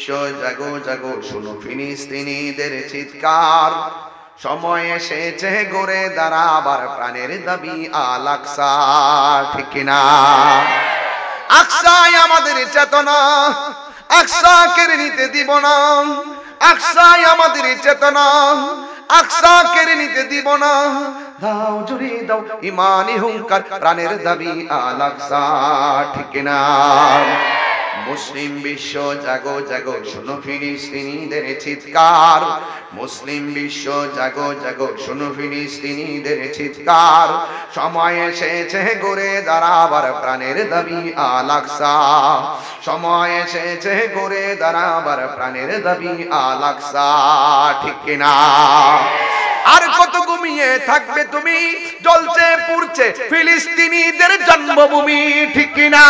বিশ্ব জাগো জাগো শোনো ফিলিস্তিনিদের চিৎকার, সময় এসেছে গড়ে দাঁড়াবার প্রাণের দাবি আল আকসা। ঠিক কিনা? আকসাই আমাদের চেতনা, আকসা কেড়ে নিতে দিব না। আকসাই আমাদের চেতনা, আকসা কেড়ে নিতে দিব না। দাও জুড়ে দাও ইমানি হুঙ্কার, প্রাণের দাবি আল আকসা। ঠিক কিনা? মুসলিম বিশ্ব জাগো জাগো শোনো ফিলিস্তিনিদের চিৎকার, মুসলিম বিশ্ব জাগো জাগো শোনো ফিলিস্তিনিদের চিৎকার, সময় এসেছে গড়ে দাঁড়াবার প্রাণের দাবি আল আকসা। সময় এসেছে গড়ে দাঁড়াবার প্রাণের দাবি আল আকসা। ঠিক কিনা? আর কত ঘুমিয়ে থাকবে তুমি, জ্বলছে পুড়ছে ফিলিস্তিনিদের জন্মভূমি। ঠিক কিনা?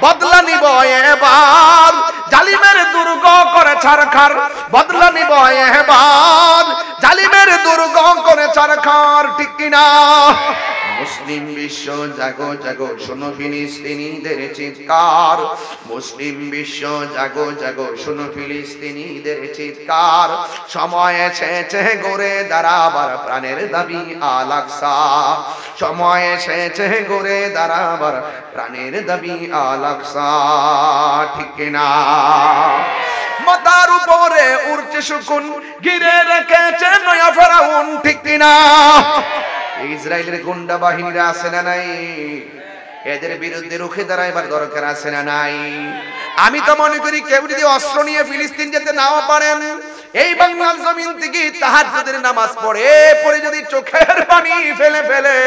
বদলা নিব এবার, জালিমের দুর্গ করে ছারখার। বদলা নিব এবার, জালিমের দুর্গ করে ছারখার। ঠিক কিনা? মুসলিম বিশ্ব জাগো জাগো শোনো ফিলিস্তিনিদের চিৎকার, মুসলিম বিশ্ব জাগো জাগো শোনো ফিলিস্তিনিদের চিৎকার, সময় এসেছে গড়ে দাঁড়াবার প্রাণের দাবি আল আকসা। সময় এসেছে গড়ে দাঁড়াবার প্রাণের দাবি আল আকসা। ঠিক কিনা? মাথার উপরে উড়ছে শকুন, ঘিরে রেখেছে নয়া ফেরাউন। ঠিক কিনা? ইসরায়েলের গুন্ডা বাহিনীরা আছে না নাই? এদের বিরুদ্ধে রুখে দাঁড়াইবার দরকার আছে না নাই? আমি তো মনে করি কেউ যদি অস্ত্র নিয়ে ফিলিস্তিন যেতে নাও পারেন, এই বাংলার জমিন থেকে তাহাজ্জুদের নামাজ পড়ে পড়ে যদি চোখের পানি ফেলে ফেলে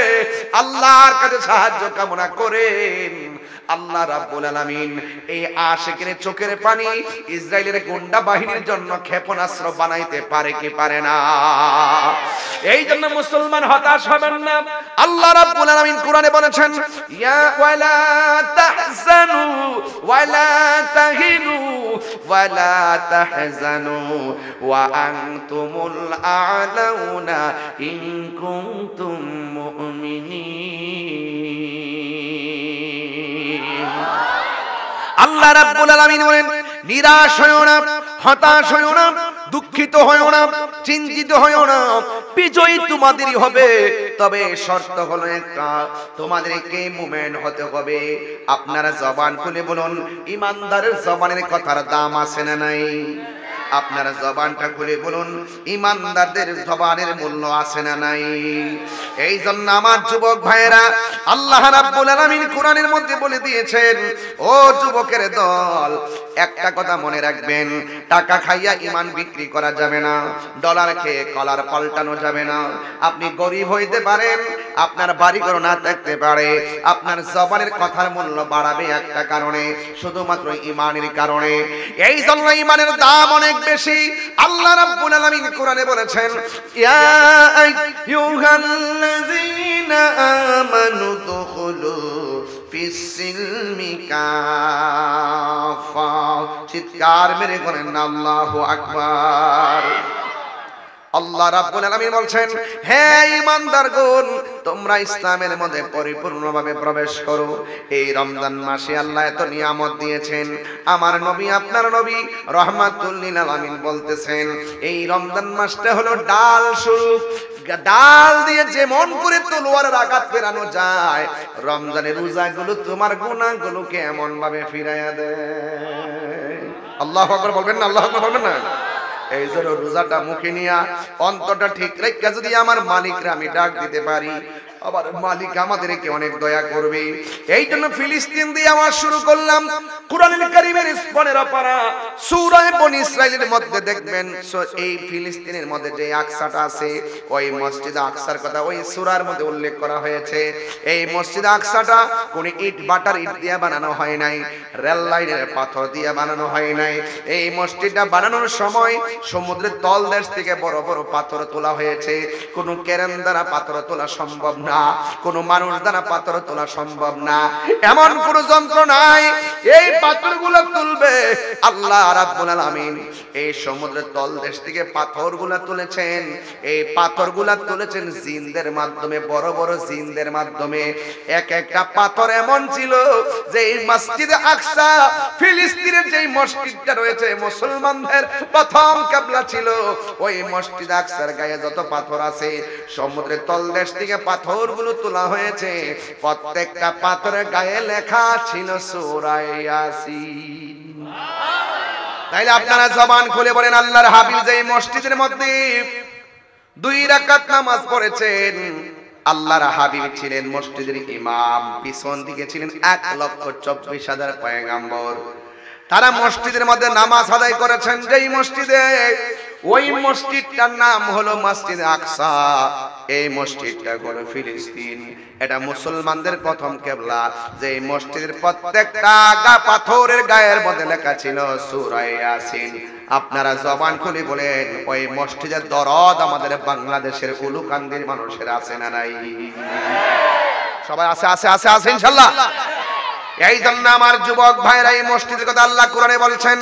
আল্লাহর কাছে সাহায্য কামনা করেন, আল্লাহ রাব্বুল আলামিন এই আশিকের চোখের পানি ইসরায়েলের গুন্ডা বাহিনীর জন্য ক্ষেপণাস্ত্র বানাইতে পারে কি পারে না? এই জন্য মুসলমান হতাশ হবেন না। আল্লাহ রাব্বুল আলামিন কোরআনে বলেছেন, ইয়া ওয়ালা তাহজানু ওয়ালা তাহিনু ওয়ালা তাহজানু ওয়া আনতুমুল আ'লাউনা ইন কুনতুম মুমিনিন। আল্লাহ রাব্বুল আলামিন বলেন, নিরাশ হয়ো না, হতাশ হয়ো না, দুঃখিত হয়ো না, চিন্তিত হয়ো না, বিজয় তোমাদেরই হবে। তবে শর্ত হলো একটা, তোমাদেরকে মুমিন হতে হবে। আপনারা জবান খুলে বলুন, ইমানদারের জবানের কথার দাম আছে না নাই? আপনারা জবানটা খুলে বলুন, ইমানদারদের জবানের মূল্য আছে না নাই? এই জন্য আমার যুবক ভাইয়েরা, আল্লাহ রাব্বুল আলামিন কোরআনের মধ্যে বলে দিয়েছেন, ও যুবকের দল, একটা কথা মনে রাখবেন, টাকা খাইয়া ঈমান বিক্রি করা যাবে না, ডলার খেয়ে কলার পাল্টানো যাবে না। আপনি গরিব হইতে পারেন, আপনার বাড়িঘর না থাকতে পারে, আপনার জবানের কথার মূল্য বাড়াবে একটা কারণে, শুধুমাত্র ঈমানের কারণে। এই জন্য ঈমানের দাম অনেক বেশি। আল্লাহ রাব্বুল আলামিন কোরআনে বলেছেন, ইয়া আইয়ুহাল্লাযীনা আমানু দুখুলু ফিস-সিলমি কাফা। চিৎকার মেরে বলেন আল্লাহু আকবার। আল্লাহ রাব্বুল আলামিন বলছেন, হে ঈমানদারগণ, তোমরা ইসলামের মধ্যে পরিপূর্ণভাবে প্রবেশ করো। এই রমজান মাসে আল্লাহ এত নিয়ামত দিয়েছেন। আমার নবী, আপনার নবী রাহমাতুল লিল আলামিন বলতেছেন, এই রমজান মাসটা হলো ডাল স্বরূপ। ডাল দিয়ে যেমন করে তলোয়ারের আঘাত ফেরানো যায়, রমজানের রোজাগুলো তোমার গুনাহগুলোকে এমন ভাবে ফিরাইয়া দেয়। আল্লাহু আকবার বলবেন না? আল্লাহু আকবার বলবেন না? এই জন্য রোজাটা মুখে নিয়া অন্তরটা ঠিক রেখে যদি আমার মালিকরে আমি ডাক দিতে পারি, আবার মালিক আমাদেরকে অনেক দয়া করবে। এই জন্য ফিলিস্তিন দিয়ে আওয়াজ শুরু করলাম। কুরআনুল কারীমের 15 পারা সূরা বনী ইসরাঈলের মধ্যে দেখবেন, এই ফিলিস্তিনের মধ্যে যে আকসাটা আছে, ওই মসজিদ আকসার কথা ওই সূরার মধ্যে উল্লেখ করা হয়েছে। এই মসজিদ আকসাটা কোন ইট বাটার ইট দিয়ে বানানো হয় নাই, রেল লাইনের পাথর দিয়ে বানানো হয় নাই। এই মসজিদটা বানানোর সময় সমুদ্রের তলদেশ থেকে বড় বড় পাথর তোলা হয়েছে। কোন ক্রেন দ্বারা পাথর তোলা সম্ভব না। না, কোনো মানুষ দ্বারা পাথর তোলা সম্ভব না, এমন কোন যন্ত্র নাই। এই পাথরগুলো তুলবে আল্লাহ রাব্বুল আলামিন। এই সমুদ্রের তলদেশ থেকে পাথরগুলো তুলেছেন, এই পাথরগুলো তুলেছেন জিনদের মাধ্যমে, বড় বড় জিনদের মাধ্যমে। এক একটা পাথর এমন ছিল যে এই মসজিদে আকসা, ফিলিস্তিনের যেই মসজিদটা রয়েছে মুসলমানদের প্রথম কিবলা ছিল, ওই মসজিদ আকসার গায়ে যত পাথর আছে সমুদ্রের তলদেশ থেকে পাথরগুলো তোলা হয়েছে, প্রত্যেকটা পাথরের গায়ে লেখা ছিল সূরা ইয়াসিন। তাইলে আপনারা জবান খুলে বলেন, আল্লাহর হাবিব যে মসজিদের মধ্যে 2 রাকাত নামাজ পড়েছেন, আল্লাহর হাবিব ছিলেন মসজিদের ইমাম, পিছন দিকে ছিলেন 1,24,000 পয়গম্বর। তারা মসজিদের মধ্যে নামাজ আদায় করেছেন যেই মসজিদে, ওই মসজিদটার নাম হলো মসজিদ আকসা। এই মসজিদটা হলো ফিলিস্তিন, এটা মুসলমানদের প্রথম কিবলা। যে মসজিদের প্রত্যেকটা পাথরের গায়ের মধ্যে লেখা ছিল সূরা ইয়াসিন। আপনারা জবান খুলে বলেন, ওই মসজিদের দরদ আমাদের বাংলাদেশের উলুকান্দির মানুষের আছে না নাই? সবাই আছে আছে আছে আছে ইনশাআল্লাহ। এই জন্য আমার যুবক ভাইরা, এই মসজিদের কথা আল্লাহ কোরআনে বলেছেন,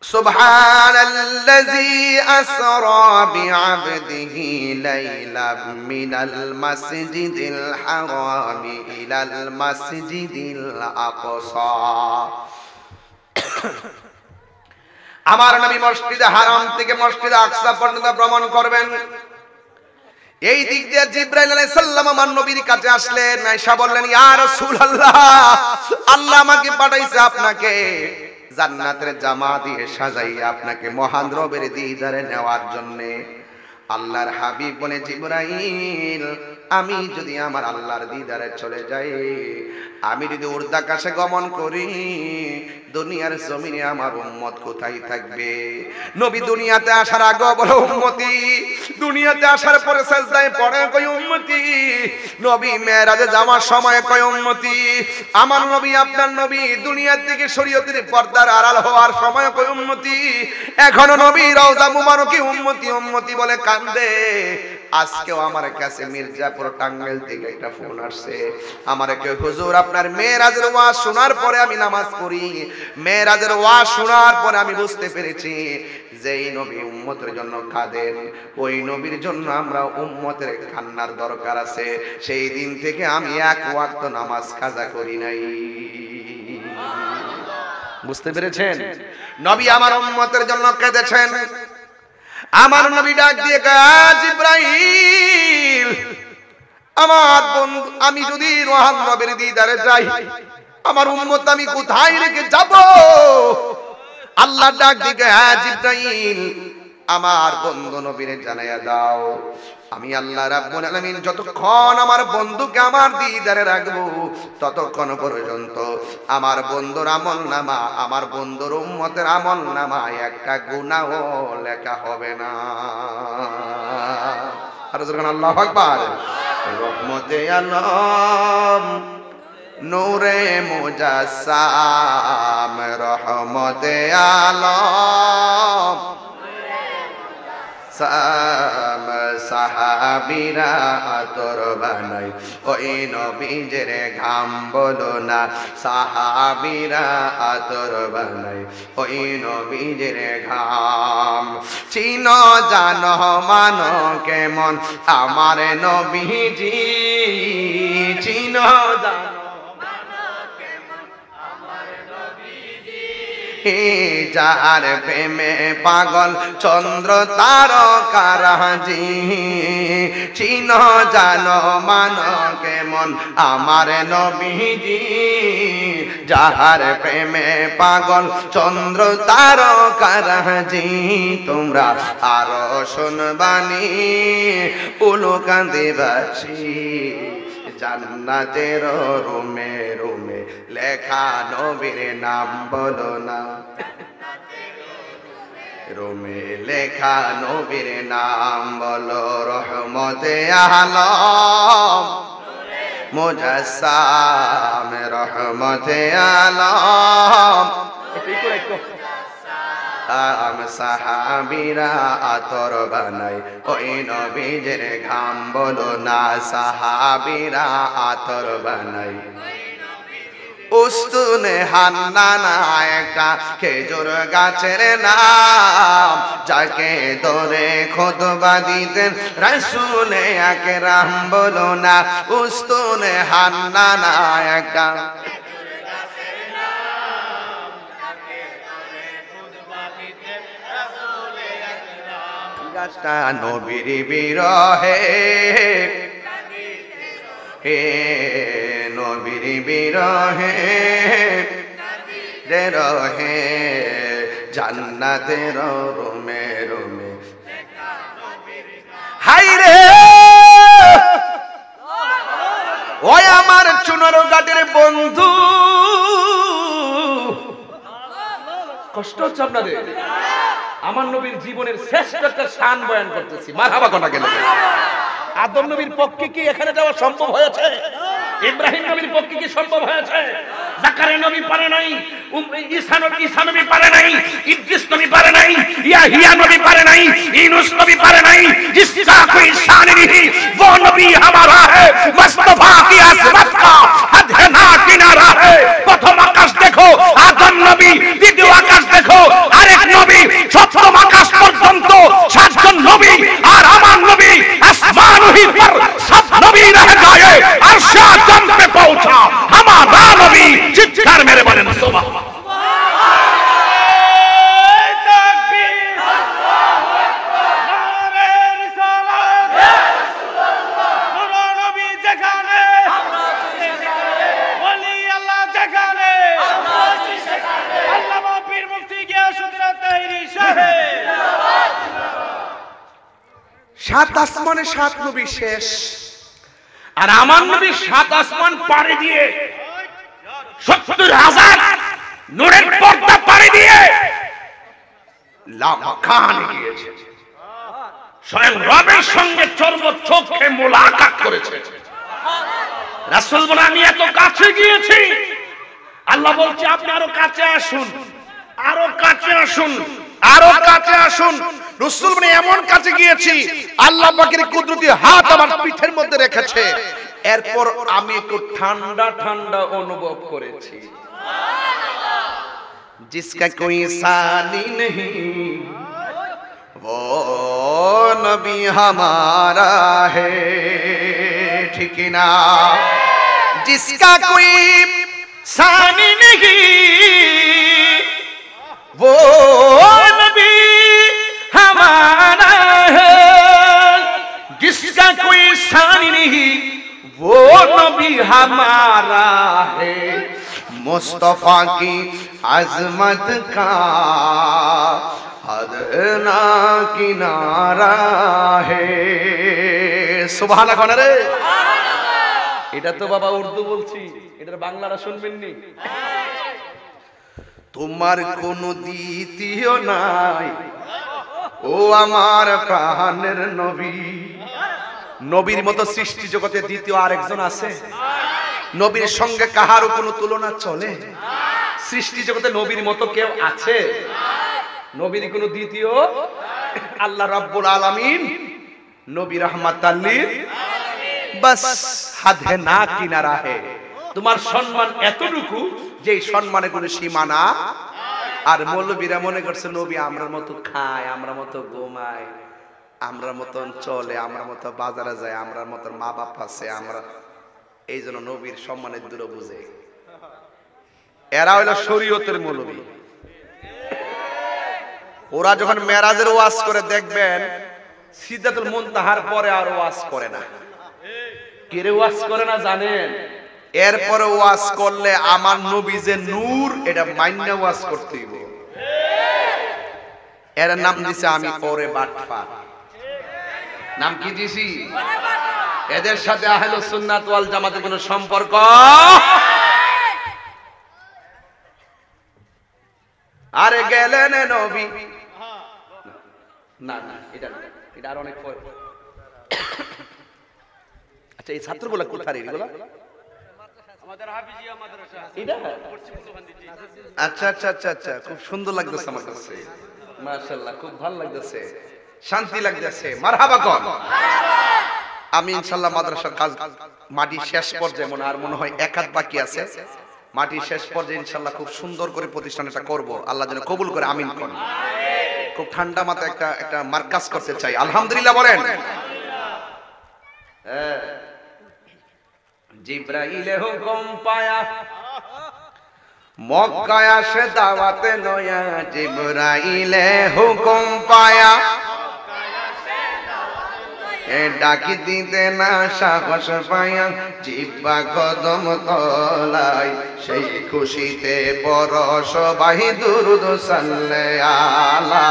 সুবহানাল্লাযী আসরা বিআবদিহি লাইলাম মিনাল মাসজিদিল হারামি ইলাল মাসজিদিল আকসা। আমার নবী মসজিদে হারাম থেকে মসজিদে আকসা পর্যন্ত ভ্রমণ করবেন। এই দিক দিয়ে জিবরাইল আলাইহিস সালাম আমার নবীর কাছে আসলেন, আয়েশা বললেন, ইয়া রাসূলুল্লাহ, আল্লাহ আমাকে পাঠাইছে আপনাকে জান্নাতের জামা দিয়ে সাজাইয়া আপনাকে মহান রবের দিদারে নেওয়ার জন্য। আল্লাহর হাবিব বলে, জিবরাইল, আমি যদি আমার আল্লাহর দিদারে চলে যাই, আমি যদি উর্দাকাশে গমন করি, দুনিয়ার জমিনে আমার উম্মত কোথায় থাকবে? নবী দুনিয়াতে আসার আগে বলে উম্মতি, দুনিয়াতে আসার পরে সাজদায় পড়ে কই উম্মতি, নবী মেরাজে যাওয়ার সময় কই উম্মতি, আমার নবী আপনার নবী দুনিয়া থেকে শরীয়তের পর্দার আড়াল হওয়ার সময় কই উম্মতি, এখনো নবী রওজা মুবারকে উম্মতি উম্মতি বলে কান্দে। আজকেও আমার কাছে মির্জাপুর টাঙ্গাইল থেকে একটা ফোন আসছে, আমার কেউ, হুজুর আপনার মেরাজের ওয়াজ শোনার পরে আমি নামাজ পড়ি, মেরাজের ওয়াজ শোনার পরে আমি বুঝতে পেরেছি যেই নবী উম্মতের জন্য কাঁদেন, ওই নবীর জন্য আমরা উম্মতের কান্নার দরকার আছে। সেই দিন থেকে আমি এক ওয়াক্ত নামাজ কাজা করি নাই। বুঝতে পেরেছেন? নবী আমার উম্মতের জন্য কেঁদেছেন। আমার নবী ডাক দিয়ে কয়, জিবরাইল, আমার বন্ধু, আমি যদি রোহান রবের দিদারে যাই, আমার উম্মত আমি কোথায় রেখে যাব? আল্লাহ ডাক দিয়ে, হ্যাঁ জিবরাইল, আমার বন্ধু নবীরে জানাইয়া দাও, আমি আল্লাহ রাব্বুল আলামিন যতক্ষণ আমার বন্ধুকে আমার দিদারে রাখবো, ততক্ষণ পর্যন্ত আমার বন্ধুর আমলনামা, আমার বন্ধুর উম্মতের আমলনামায় একটা গুনাহও লেখা হবে না। আর যখন আল্লাহু আকবার। রহমতে আলম নূরে মুজাসসাম, রহমতে আলম সাহাবীরা আতর বানাই, ওই নবীজের ঘাম বলো না, সাহাবীরা আতর বানাই, ওই নবীজের ঘাম। চিনো জানো মানো কেমন আমার নবীজি, চিনো জানো যার প্রেমে পাগল চন্দ্র তারকারাজি, চিনো জানো মানো কেমন আমার নবীজি, যাহার প্রেমে পাগল চন্দ্র তারকারাজি। তোমরা আরো শুনবানি উলুকান্দিবাসী, জান্নাতের রুমে রুমে লেখা নবীর নাম বলো না, রুমে লেখা নবীর নাম বলো। রহমতে আলম মুজাসসাম, রহমতে আলম সাহাবীরা আতর বানায় ওই নবীজির ঘাম বলো না সাহাবীরা আতর বানায় উস্তুনে হান্নানা একটা খেজুর গাছের নাম যাকে ধরে খুতবা দিতেন রাসূলে আকরাম বলো না উস্তুনে হান্নানা একটা গাছটা নবীর বিরহে হে নবীর বিরহে রে রহে জান্নাতের রুমে রুমে হাই রে ওই আমার চুনারো ঘাটের বন্ধু কষ্ট হচ্ছে আপনাদের আমার নবীর জীবনের শ্রেষ্ঠ একটা শান বয়ান করতেছি মারহাবা কোনা গেল আদম নবীর পক্ষে কি এখানে যাওয়া সম্ভব হয়েছে ইব্রাহিম নবীর পক্ষে কি সম্ভব হয়েছে জাকারিয়া নবী পারে নাই ঈসা নবী পারে নাই ইদ্রিস নবী পারে নাই ইয়াহিয়া নবী পারে নাই ইউনূস নবী পারে নাই ইসা কোই শান नहीं वो नबी हमारा है मुस्तफा की असमत का हद है ना किनारा है प्रथम आकाश देखो आदम नबी দ্বিতীয় আকাশ দেখো আরেক নবী সপ্তম আকাশ পর্যন্ত সাতজন নবী আর আমার নবী আসমানহি पर सब नबी रह गए अर्श आदम पे पहुंचा हमारा नबी चित्कार मेरे बोलें सुभान সাত আসমানে সাত নবী শেষ আর আমার নবী সাত আসমান পাড়ি দিয়ে ৭০,০০০ নূরের পর্দা পাড়ি দিয়ে লামাকান গিয়েছে স্বয়ং রবের সঙ্গে চোখে মোলাকাত করেছে রাসূল বলে আমি এত কাছে গিয়েছি আল্লাহ বলছে আপনি আরো কাছে আসুন আরো কাছে আসুন আরো কাছে আসুন রাসূল বলে এমন কাছে গিয়েছি আল্লাহ পাকের কুদরতি হাত আমার পিঠের মধ্যে রেখেছে এরপর আমি একটু ঠান্ডা ঠান্ডা অনুভব করেছি সুবহানাল্লাহ जिसका कोई सानी नहीं वो नबी हमारा है ठीक ना जिसका कोई सानी नहीं वो नबी हमारा है जिसका कोई सानी नहीं वो नबी हमारा है मुस्तफा की अजमत का हद ना किनारा है सुभान अल्लाह रे এটা তো বাবা উর্দু বলছি এটার বাংলাটা শুনবেন নি তোমার কোনো দ্বিতীয় নাই ও আমার প্রাণের নবী নবীর মতো সৃষ্টি জগতে দ্বিতীয় আরেকজন আছে নবীর সঙ্গে কাহারও কোনো তুলনা চলে সৃষ্টি জগতে নবীর মতো কেউ আছে নবীর কোনো দ্বিতীয় আল্লাহ রাব্বুল আলামিন নবী রাহমাতাল লিল আলামিন বাস হাদ হে না কিনারা হে তোমার সম্মান এতটুকু যে সম্মানের কোনো সীমানা আর মৌলবীরা মনে করছে নবী আমরার মতো খায় আমরা মতো ঘুমায় আমরা মতন চলে আমরা মতো বাজারে যায় আমরা মতো মা বাপ আছে আমরা এই জন্য নবীর সম্মানের দূর বুঝে এরা হইল শরীয়তের মৌলবী ওরা যখন মেরাজের ওয়াজ করে দেখবেন সিদরাতুল মুনতাহার পরে আর ওয়াজ করে না কেরে ওয়াজ করে না জানেন এরপরে ওয়াজ করলে আমার নবী যে নূর এটা মাইন্না ওয়াজ করতে হইব এর নাম দিছে আমি পরে বাটফার নাম কি দিছি এদের সাথে আহলুস সুন্নাত ওয়াল জামাতের কোনো সম্পর্ক আরে গেলেন নবী না না এটা আর অনেক পরে আচ্ছা এই ছাত্রগুলো কোথায় এগুলো আমাদের হাফিজিয়া মাদ্রাসা এটা আচ্ছা আচ্ছা আচ্ছা আচ্ছা খুব সুন্দর লাগতেছে আমার কাছে মাশাআল্লাহ, খুব ভালো লাগতেছে, শান্তি লাগতেছে। মারহাবা কর। আমি ইনশাআল্লাহ মাদ্রাসার কাজ মাটি শেষ পর্যায়ে, মনে আর মনে হয় এক হাত বাকি আছে, মাটি শেষ পর্যায়ে ইনশাআল্লাহ খুব সুন্দর করে প্রতিষ্ঠানটা করব, আল্লাহ যেন কবুল করে, আমিন কোন। খুব ঠান্ডা মাথায় একটা মার্কাজ করতে চাই। আলহামদুলিল্লাহ বলেন। জিব্রাইলে হুকুম পায়া মক্কায় আসে দাওয়াতে নয়া, জিব্রাইলে হুকুম পায়া ডাকি দিতে না সাহস পায়া, জিব্বা কদম তলায় সেই খুশিতে পরশ বাহি দুরুদ সাল্লে আলা,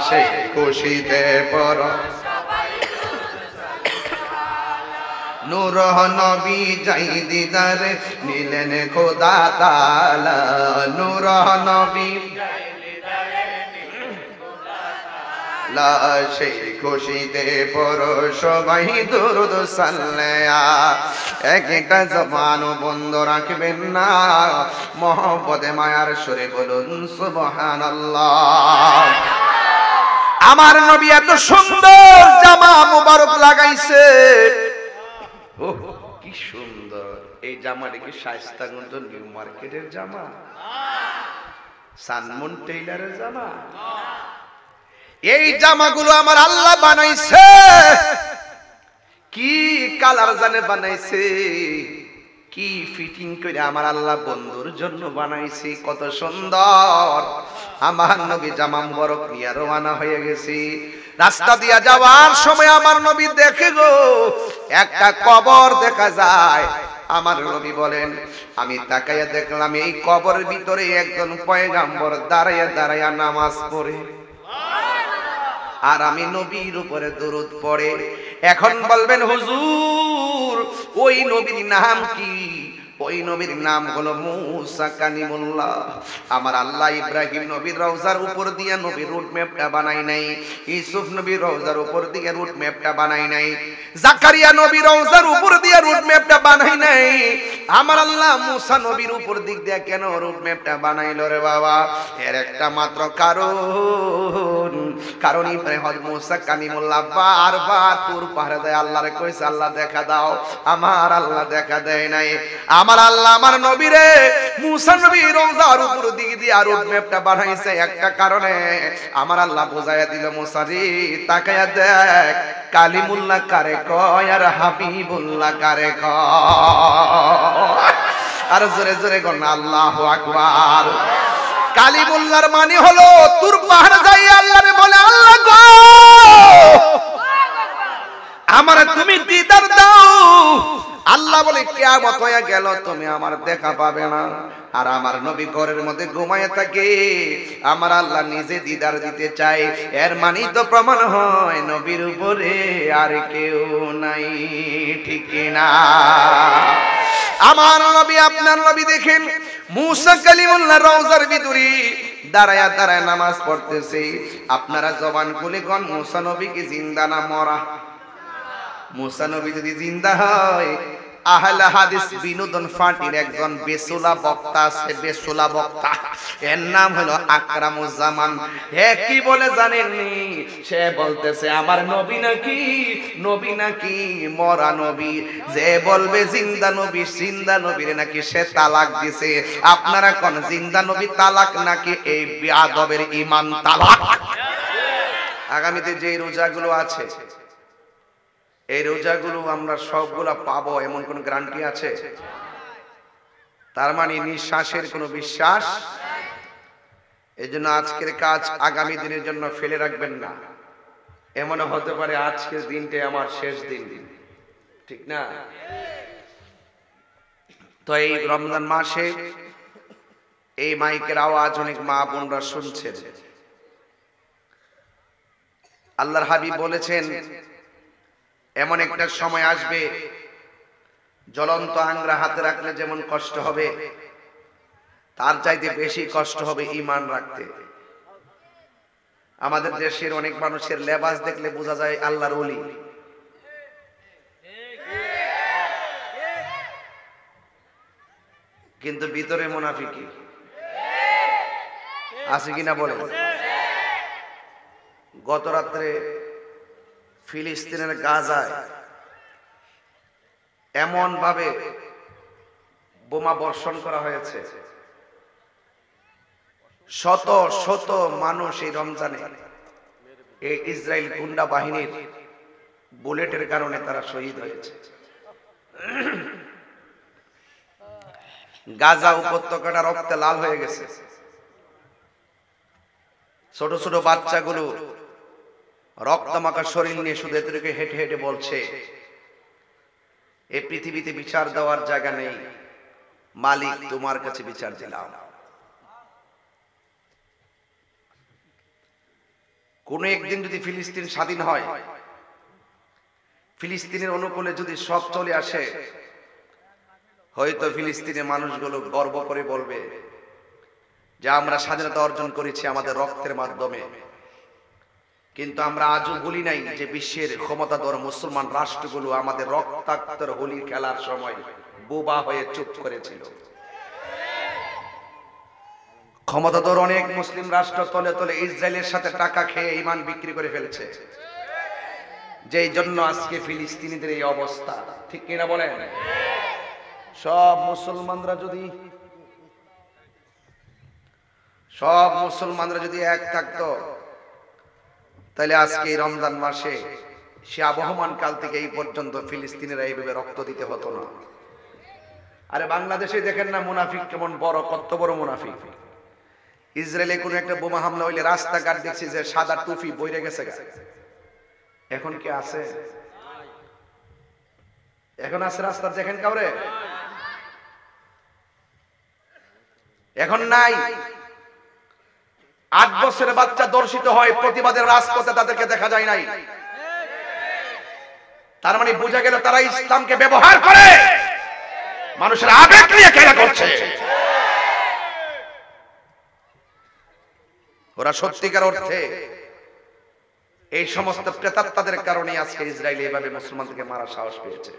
সেই খুশিতে পরশ নূর নবী যাই দিদারে নিলেন খোদা তাআলা, নূর নবী সেই খুশিতে পরশ বাহি দুরুদ সাল্লায়া। একটা জবানও বন্ধ রাখবেন না, মহব্বতে মায়ার সুরে বলুন সুবহানাল্লাহ। আমার নবী এত সুন্দর জামা মুবারক লাগাইছে, ওহ কি সুন্দর! এই জামাটা কি শায়েস্তাগঞ্জ নিউ মার্কেটের জামা, সানমুন টেইলারের জামা? এই জামাগুলো আমার আল্লাহ বানাইছে, কি কালার জানে বানাইছে, কি ফিটিং করে আমার আল্লাহ বন্ধুর জন্য বানাইছে, কত সুন্দর! আমার নবী জামা মুবারক নিয়ে রওনা হয়ে গেছে। রাস্তা দিয়া যাওয়ার সময় আমার নবী দেখে গো একটা কবর দেখা যায়। আমার নবী বলেন, আমি তাকাইয়া দেখলাম এই কবরের ভিতরে একজন পয়গাম্বর দাঁড়াইয়া দাঁড়াইয়া নামাজ পড়ে, আর আমি নবীর উপরে দরুদ পড়ে। এখন বলবেন হুজুর ওই নবীর নাম কি? ওই নবীর নাম হলো মুসা কালিমুল্লাহ। আমার আল্লাহ ইব্রাহিম নবীর রওজার উপর দিয়ে নবীর রুট ম্যাপটা বানাই নাই, ইউসুফ নবীর রওজার উপর দিয়ে রুট ম্যাপটা বানাই নাই, জাকারিয়া নবীর রওজার উপর দিয়ে রুট ম্যাপটা বানাই নাই। আমার আল্লাহ মুসা নবীর উপর দিক দিয়ে কেন রুট ম্যাপটা বানাইলো রে বাবা? এর একটা মাত্র কারণ ইব্রাহিম মুসা কালিমুল্লাহ বারবার তুর পাহাড়ে দেয়, আল্লাহরে কইছে আল্লাহ দেখা দাও, আমার আল্লাহ দেখা দেয় নাই। আমার আল্লাহ আমার নবীরে মুসা নবীর রওজার উপর দিক দিয়ে রুট ম্যাপটা বানাইছে একটা কারণে। আমার আল্লাহ বুঝাইয়া দিল, মুসা রে তাকায়া দেখ কালিমুল্লাহ কারে কয় আর হাবিবুল্লাহ কারে কয়। আর জোরে জোরে কোন আল্লাহু আকবার। কালিমুল্লাহর মানে হলো তুর পাহাড় যাই আল্লাহরে বলে, আল্লাহ গো আমার তুমি দিদার দাও। আল্লাহ বলে কিয়ামত হয়ে গেল, তুমি আমার দেখা পাবে না। আর আমার নবী ঘরের মধ্যে ঘুমায় থাকে, আমার আল্লাহ নিজে দিদার দিতে চায়। এর মানে তো প্রমাণ হয় নবীর উপরে আর কেউ নাই, ঠিক না? আমার নবী আপনার নবী দেখেন মুসা কালিমুল্লাহ রওজার ভিতরে দাঁড়ায়া দাঁড়ায় নামাজ পড়তেছে। আপনারা জবান খুলে কোন মুসা নবী কি জিন্দা না মরা? মুসা নবী যদি জিন্দা হয়, আহলে হাদিস বিনোদন ফাটির একজন বেসুলা বক্তা আছে, বেসুলা বক্তা, এর নাম হলো আকরামুজ্জামান। হে কি বলে জানেননি? সে বলতেছে আমার নবী নাকি মরা নবী। যে বলবে জিন্দা নবীর নাকি সে তালাক দিছে। আপনারা কোন জিন্দা নবী তালাক নাকি এই বেয়াদবের ঈমান তালাক? আগামীতে যে রোজাগুলো আছে, এই রোজাগুলো আমরা সবগুলা পাবো এমন কোন গ্যারান্টি আছে? তার মানে নিঃশ্বাসের কোনো বিশ্বাস। এই জন্য আজকের কাজ আগামী দিনের জন্য ফেলে রাখবেন না। এমন হতে পারে আজকের দিনটাই আমার শেষ দিন, ঠিক না? তো এই রমজান মাসে এই মাইকের আওয়াজ অনেক মা বোনরা শুনছেন। আল্লাহর হাবিব বলেছেন এমন একটা সময় আসবে, জ্বলন্ত আংরা হাতে রাখলে যেমন কষ্ট হবে, তার চাইতে বেশি কষ্ট হবে ঈমান রাখতে। আমাদের দেশের অনেক মানুষের লেবাস দেখলে বোঝা যায় আল্লাহর ওলি, কিন্তু ভিতরে মুনাফিকি আছে কিনা বলেন? গত রাত্রে ফিলিস্তিনের গাজায় এমন ভাবে বোমা বর্ষণ করা হয়েছে, শত শত মানুষ এই রমজানে এই ইসরায়েল গুন্ডা বাহিনীর বুলেটের কারণে তারা শহীদ হয়েছে। গাজা উপত্যকাটা রক্তে লাল হয়ে গেছে। ছোট ছোট বাচ্চাগুলো রক্তমাখা শরীর নিয়ে শুধু এদেরকে হেঁটে হেঁটে বলছে, এই পৃথিবীতে বিচার দেওয়ার জায়গা নেই, মালিক তোমার কাছে বিচার দিলাম। কোন একদিন যদি ফিলিস্তিন স্বাধীন হয়, ফিলিস্তিনের অনুকূলে যদি সব চলে আসে, হয়তো ফিলিস্তিনের মানুষগুলো গর্ব করে বলবে যে আমরা স্বাধীনতা অর্জন করেছি আমাদের রক্তের মাধ্যমে। কিন্তু আমরা আজও ভুলি নাই যে বিশ্বের ক্ষমতাধর মুসলমান রাষ্ট্রগুলো আমাদের রক্তাক্ত হোলি খেলার সময় বোবা হয়ে চুপ করেছিল। ক্ষমতাধর অনেক মুসলিম রাষ্ট্র তলে তলে ইসরায়েলের সাথে টাকা খেয়ে ঈমান বিক্রি করে ফেলছে, যেই জন্য আজকে ফিলিস্তিনিদের এই অবস্থা। ঠিক কিনা বলেন? সব মুসলমানরা যদি এক থাকতো, তাহলে আজকে এই রমজান মাসে সে আবহমান কাল থেকে এই পর্যন্ত ফিলিস্তিনিরা এইভাবে রক্ত দিতে হতো না। আরে বাংলাদেশে দেখেন না মুনাফিক কেমন বড়, কত বড় মুনাফিক। ইসরায়েলে কোন একটা বোমা হামলা হইলে রাস্তাঘাট দেখছি যে সাদা টুপি বইরে গেছে। এখন কি আছে? এখন আছে রাস্তা দেখেন কাউরে? এখন নাই। 8 বছরের বাচ্চা দর্শিত হয়, প্রতিবাদের রাজপথে তাদেরকে দেখা যায় নাই। তার মানে বোঝা গেল তারা ইসলামকে ব্যবহার করে মানুষের আবেগ নিয়ে খেলা করছে। ওরা সত্যিকার অর্থে এই সমস্ত প্রেতাত্মাদের কারণে আজকে ইসরায়েল এইভাবে মুসলমানদেরকে মারার সাহস পেয়েছে।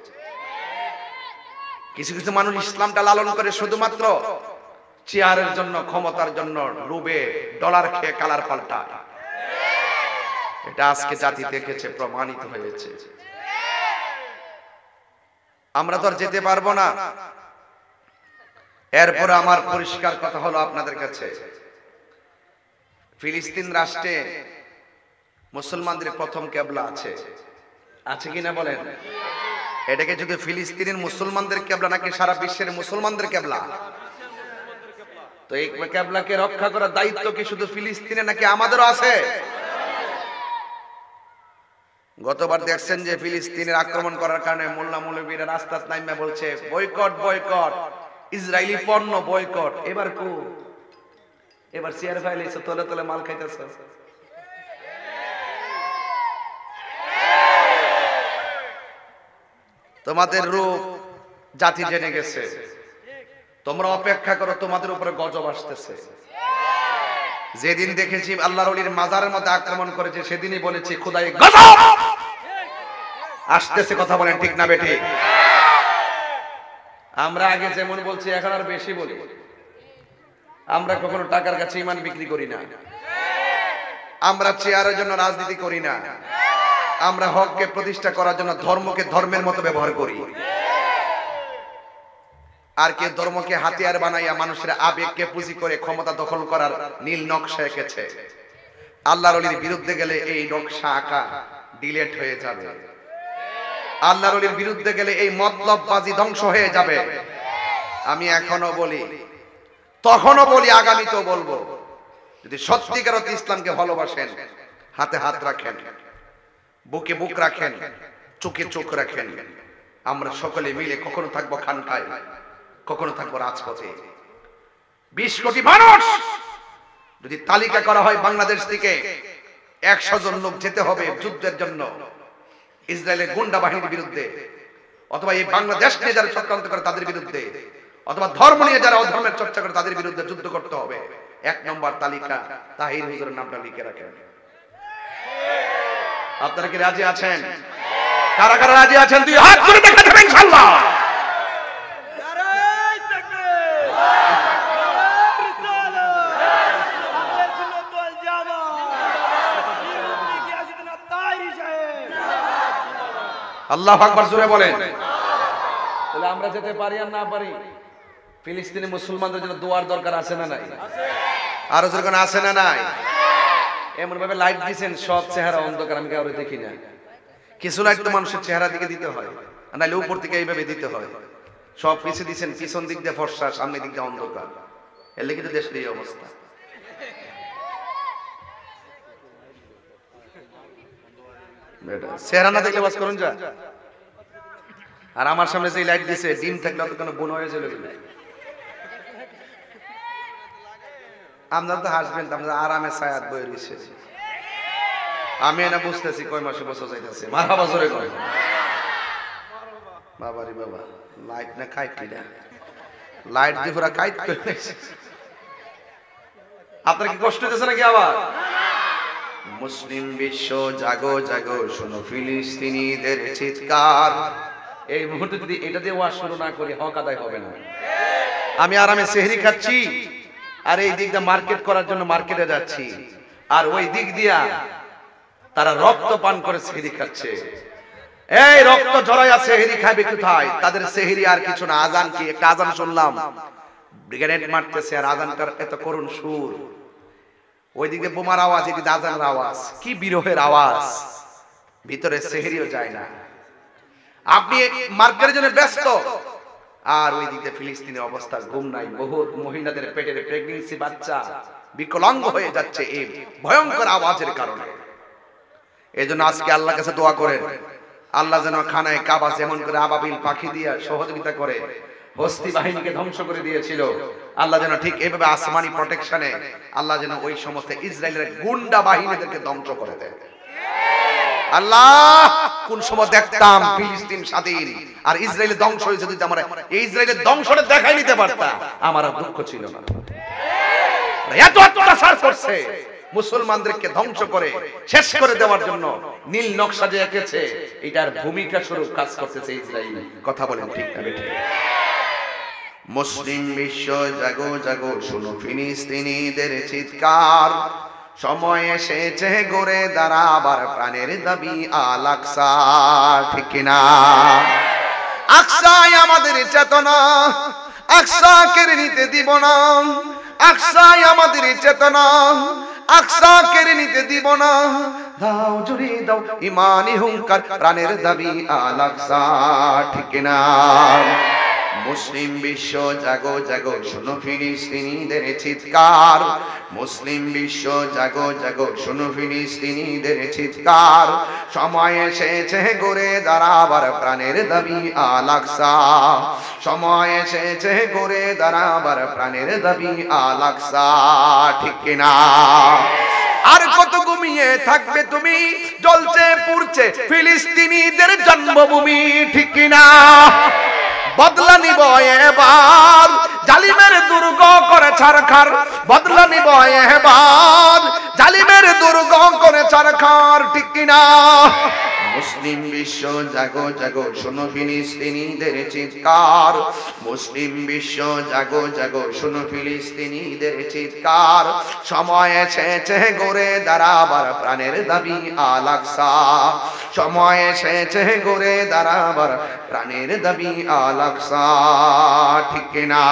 কিছু কিছু মানুষ ইসলামটা লালন করে শুধুমাত্র চেয়ারের জন্য, ক্ষমতার জন্য, লোভে ডলার খেয়ে কালার পাল্টায়। এটা আজকে জাতি দেখেছে, প্রমাণিত হয়েছে। আমরা তো আর যেতে পারবো না। এরপরে আমার পরিষ্কার কথা হলো আপনাদের কাছে, ফিলিস্তিন রাষ্ট্রে মুসলমানদের প্রথম কেবলা আছে কিনা বলেন? এটাকে যদি ফিলিস্তিনের মুসলমানদের কেবলা নাকি সারা বিশ্বের মুসলমানদের কেবলা? তো এই কেবলাকে রক্ষা করার দায়িত্ব কি শুধু ফিলিস্তিনে নাকি আমাদেরও আছে? গতবার দেখছেন যে ফিলিস্তিনের আক্রমণ করার কারণে মোল্লা মৌলবীরা রাস্তায় নাইমা বলছে বয়কট বয়কট, ইসরায়েলি পণ্য বয়কট। এবার চেয়ার ফাইলেছে, তলে তলে মাল খাইতেছে। তোমাদের রূপ জাতি জেনে গেছে। তোমরা অপেক্ষা করো, তোমাদের উপরে গজব আসতেছে। যেদিন দেখেছি আল্লাহর ওলির মাজারের মধ্যে আক্রমণ করেছে, সেদিনই বলেছি খোদাই গজব আসতেছে। কথা বলেন ঠিক না বেঠিক? আমরা আগে যেমন বলছি এখন আর বেশি বলি। আমরা কখনো টাকার কাছে ঈমান বিক্রি করি না। আমরা চেয়ারের জন্য রাজনীতি করি না। আমরা হককে প্রতিষ্ঠা করার জন্য ধর্মকে ধর্মের মতো ব্যবহার করি। আর কে ধর্মকে হাতিয়ার বানাইয়া মানুষের আবেগকে পুঁজি করে ক্ষমতা দখল করার নীল নকশা এঁকেছে। আল্লাহর ওলির বিরুদ্ধে গেলে এই নকশা আঁকা ডিলেট হয়ে যাবে। আল্লাহর ওলির বিরুদ্ধে গেলে এই মতলববাজি ধ্বংস হয়ে যাবে। আমি এখনো বলি, তখনও বলি, আগামীতেও বলবো, যদি সত্যিকার অর্থে ইসলামকে ভালোবাসেন, হাতে হাত রাখেন, বুকে বুক রাখেন, চোখে চোখ রাখেন, আমরা সকলে মিলে কখনো থাকবো খানকায়, কখনো থাকবো রাজপথে। 20 কোটি মানুষ যদি তালিকা করা হয়, বাংলাদেশ থেকে 100 জন লোক যেতে হবে যুদ্ধের জন্য ইসরায়েলের গুন্ডা বাহিনীর বিরুদ্ধে, অথবা এই বাংলাদেশ নিয়ে যারা চক্রান্ত করে তাদের বিরুদ্ধে, অথবা ধর্ম নিয়ে যারা অধর্মের চর্চা করে তাদের বিরুদ্ধে যুদ্ধ করতে হবে। 1 নম্বর তালিকা তাহির হুজুরের নামটা লিখে রাখেন। আপনারা কি রাজি আছেন? কারা কারা রাজি আছেন? 2 হাত তুলে দেখা যাবে ইনশাআল্লাহ। আল্লাহু আকবার জোরে বলেন। তাহলে আমরা যেতে পারি আর না পারি? ফিলিস্তিনি মুসলমানদের জন্য দোয়ার দরকার আছে না নাই? আরো যেরকম আছে না নাই? এমন ভাবে লাইট দিয়েছেন সব চেহারা অন্ধকার, আমি কাউরে দেখি না। কিছু লাইট তো মানুষের চেহারা দিকে দিতে হয়, নাহলে উপর থেকে এইভাবে দিতে হয়। সব পিছিয়ে দিচ্ছেন, পিছন দিক দিয়ে ফর্সা, সামনের দিক দিয়ে অন্ধকার। এর লেগে তো দেশের এই অবস্থা। চেহারা না দেখলে বাস করুন যা। আর আমার সামনে যে লাইট দিছে, ডিম থাকলে অত কোনো বোন হয়ে চলে গেলে আপনারা তো হাসবেন, আপনারা আরামে ছায়াত বয়ে রয়েছে। আমি না বুঝতেছি কয় মাসে বছর যাইতেছে। মারহাবা জোরে কয়। বাবারি বাবা, লাইট না কাইট না, লাইট দিয়ে পুরা কাইট করে দিয়েছে। আপনার কি কষ্ট হইতেছে নাকি আবার? মুসলিম বিশ্ব জাগো জাগো, শোনো ফিলিস্তিনিদের চিৎকার। এই মুহূর্তে যদি এটা দিয়ে ওয়াজ শুরু না করি, হক আদায় হবে না। আমি আরামে সেহরি খাচ্ছি, আর এই দিক দিয়ে মার্কেট করার জন্য মার্কেটে যাচ্ছি, আর ওই দিক দিয়া তারা রক্ত পান করে সেহরি খাচ্ছে। এই রক্ত ঝরাইয়া সেহরি খাবে কোথায়? তাদের সেহরি আর কিছু না, আজান। কি একটা আজান শুনলাম, ব্রিগেড মারতেছে, আর আজানটার এত করুণ সুর। ওইদিকে বোমার আওয়াজ, এদিকে আজানের আওয়াজ, কি বিরহের আওয়াজ। ভিতরে সেহরিও যায় না, আপনি মার্কেটের জন্য ব্যস্ত, আর ওই দিকে ফিলিস্তিনের অবস্থা ঘুম নাই। বহু মহিলাদের পেটের প্রেগন্যান্সি বাচ্চা বিকলাঙ্গ হয়ে যাচ্ছে এই ভয়ঙ্কর আওয়াজের কারণে। এজন্য আজকে আল্লাহর কাছে দোয়া করেন, আল্লাহ যেন খানায় কাবা যেমন করে আবাবিল পাখি দিয়ে সহযোগিতা করে হস্তি বাহিনীকে ধ্বংস করে দিয়েছিল, আল্লাহ যেন ঠিক এইভাবে আসমানি প্রোটেকশনে আল্লাহ যেন ওই সমস্ত ইসরায়েলের গুন্ডা বাহিনীদেরকে ধ্বংস করে দেয়। আল্লাহ, কোন সময় দেখতাম ফিলিস্তিন স্বাধীন আর ইসরায়েলের ধ্বংস হয়েছে, যদি আমরা এই ইসরায়েলের ধ্বংসটা দেখাই নিতে পারতাম, আমার আর দুঃখ ছিল না। এত অত্যাচার করছে, মুসলমানদেরকে ধ্বংস করে শেষ করে দেওয়ার জন্য নীল নকশা যে এঁকেছে, এটার ভূমিকা স্বরূপ কাজ করতেছে ইসরায়েল। কথা বলেন ঠিক না ঠিক? মুসলিম বিশ্ব জাগো জাগো, শোনো ফিলিস্তিনিদের চিৎকার। সময় এসেছে গড়ে দাঁড়াবার প্রাণের দাবি আল আকসা। ঠিক কিনা? আকসাই আমাদের চেতনা, আকসা কেড়ে নিতে দিব না। আকসাই আমাদের চেতনা, আকসা কেড়ে নিতে দিব না। দাও জুড়ে দাও ইমানি হুঙ্কার, প্রাণের দাবি আল আকসা। ঠিক কিনা? মুসলিম বিশ্ব জাগো জাগো, শোনো ফিলিস্তিনিদের চিৎকার। মুসলিম বিশ্ব জাগো জাগো, শোনো ফিলিস্তিনিদের চিৎকার। সময় এসেছে গড়ে দাঁড়াবার প্রাণের দাবি আল আকসা। সময় এসেছে গড়ে দাঁড়াবার প্রাণের দাবি আল আকসা। ঠিক কিনা? আর কত ঘুমিয়ে থাকবে তুমি, জ্বলছে পুড়ছে ফিলিস্তিনিদের জন্মভূমি। ঠিক কিনা? বদলা নিব এবার, জালিমের দুর্গ করে ছারখার। বদলা নিব এবার, জালিমের দুর্গ করে ছারখার। ঠিক কিনা? মুসলিম বিশ্ব জাগো জাগো, শোনো ফিলিস্তিনিদের চিৎকার। মুসলিম বিশ্ব জাগো জাগো, শোনো ফিলিস্তিনিদের চিৎকার। সময় এসেছে গড়ে দাঁড়াবার প্রাণের দাবি আল আকসা। সময় এসেছে গড়ে দাঁড়াবার প্রাণের দাবি আল আকসা। ঠিক কিনা?